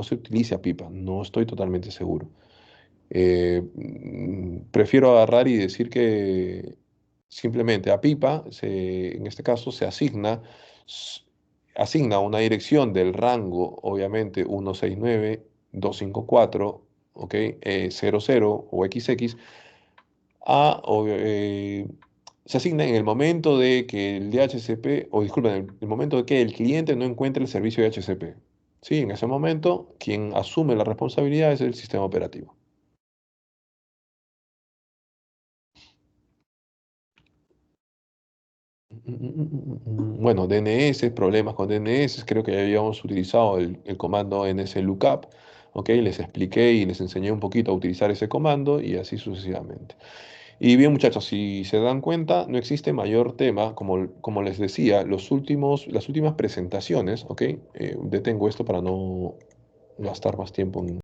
A: se utilice APIPA, no estoy totalmente seguro. Prefiero agarrar y decir que simplemente a pipa, en este caso, s- asigna una dirección del rango, obviamente 169.254, ¿ok? 00 o XX, se asigna en el momento de que el DHCP, o disculpen, en el momento de que el cliente no encuentre el servicio de DHCP. Sí, en ese momento, quien asume la responsabilidad es el sistema operativo. Bueno, DNS, problemas con DNS, creo que ya habíamos utilizado el comando nslookup, ¿ok? Les expliqué y les enseñé un poquito a utilizar ese comando y así sucesivamente. Y bien, muchachos, si se dan cuenta, no existe mayor tema, como les decía, las últimas presentaciones, ¿ok? Detengo esto para no gastar más tiempo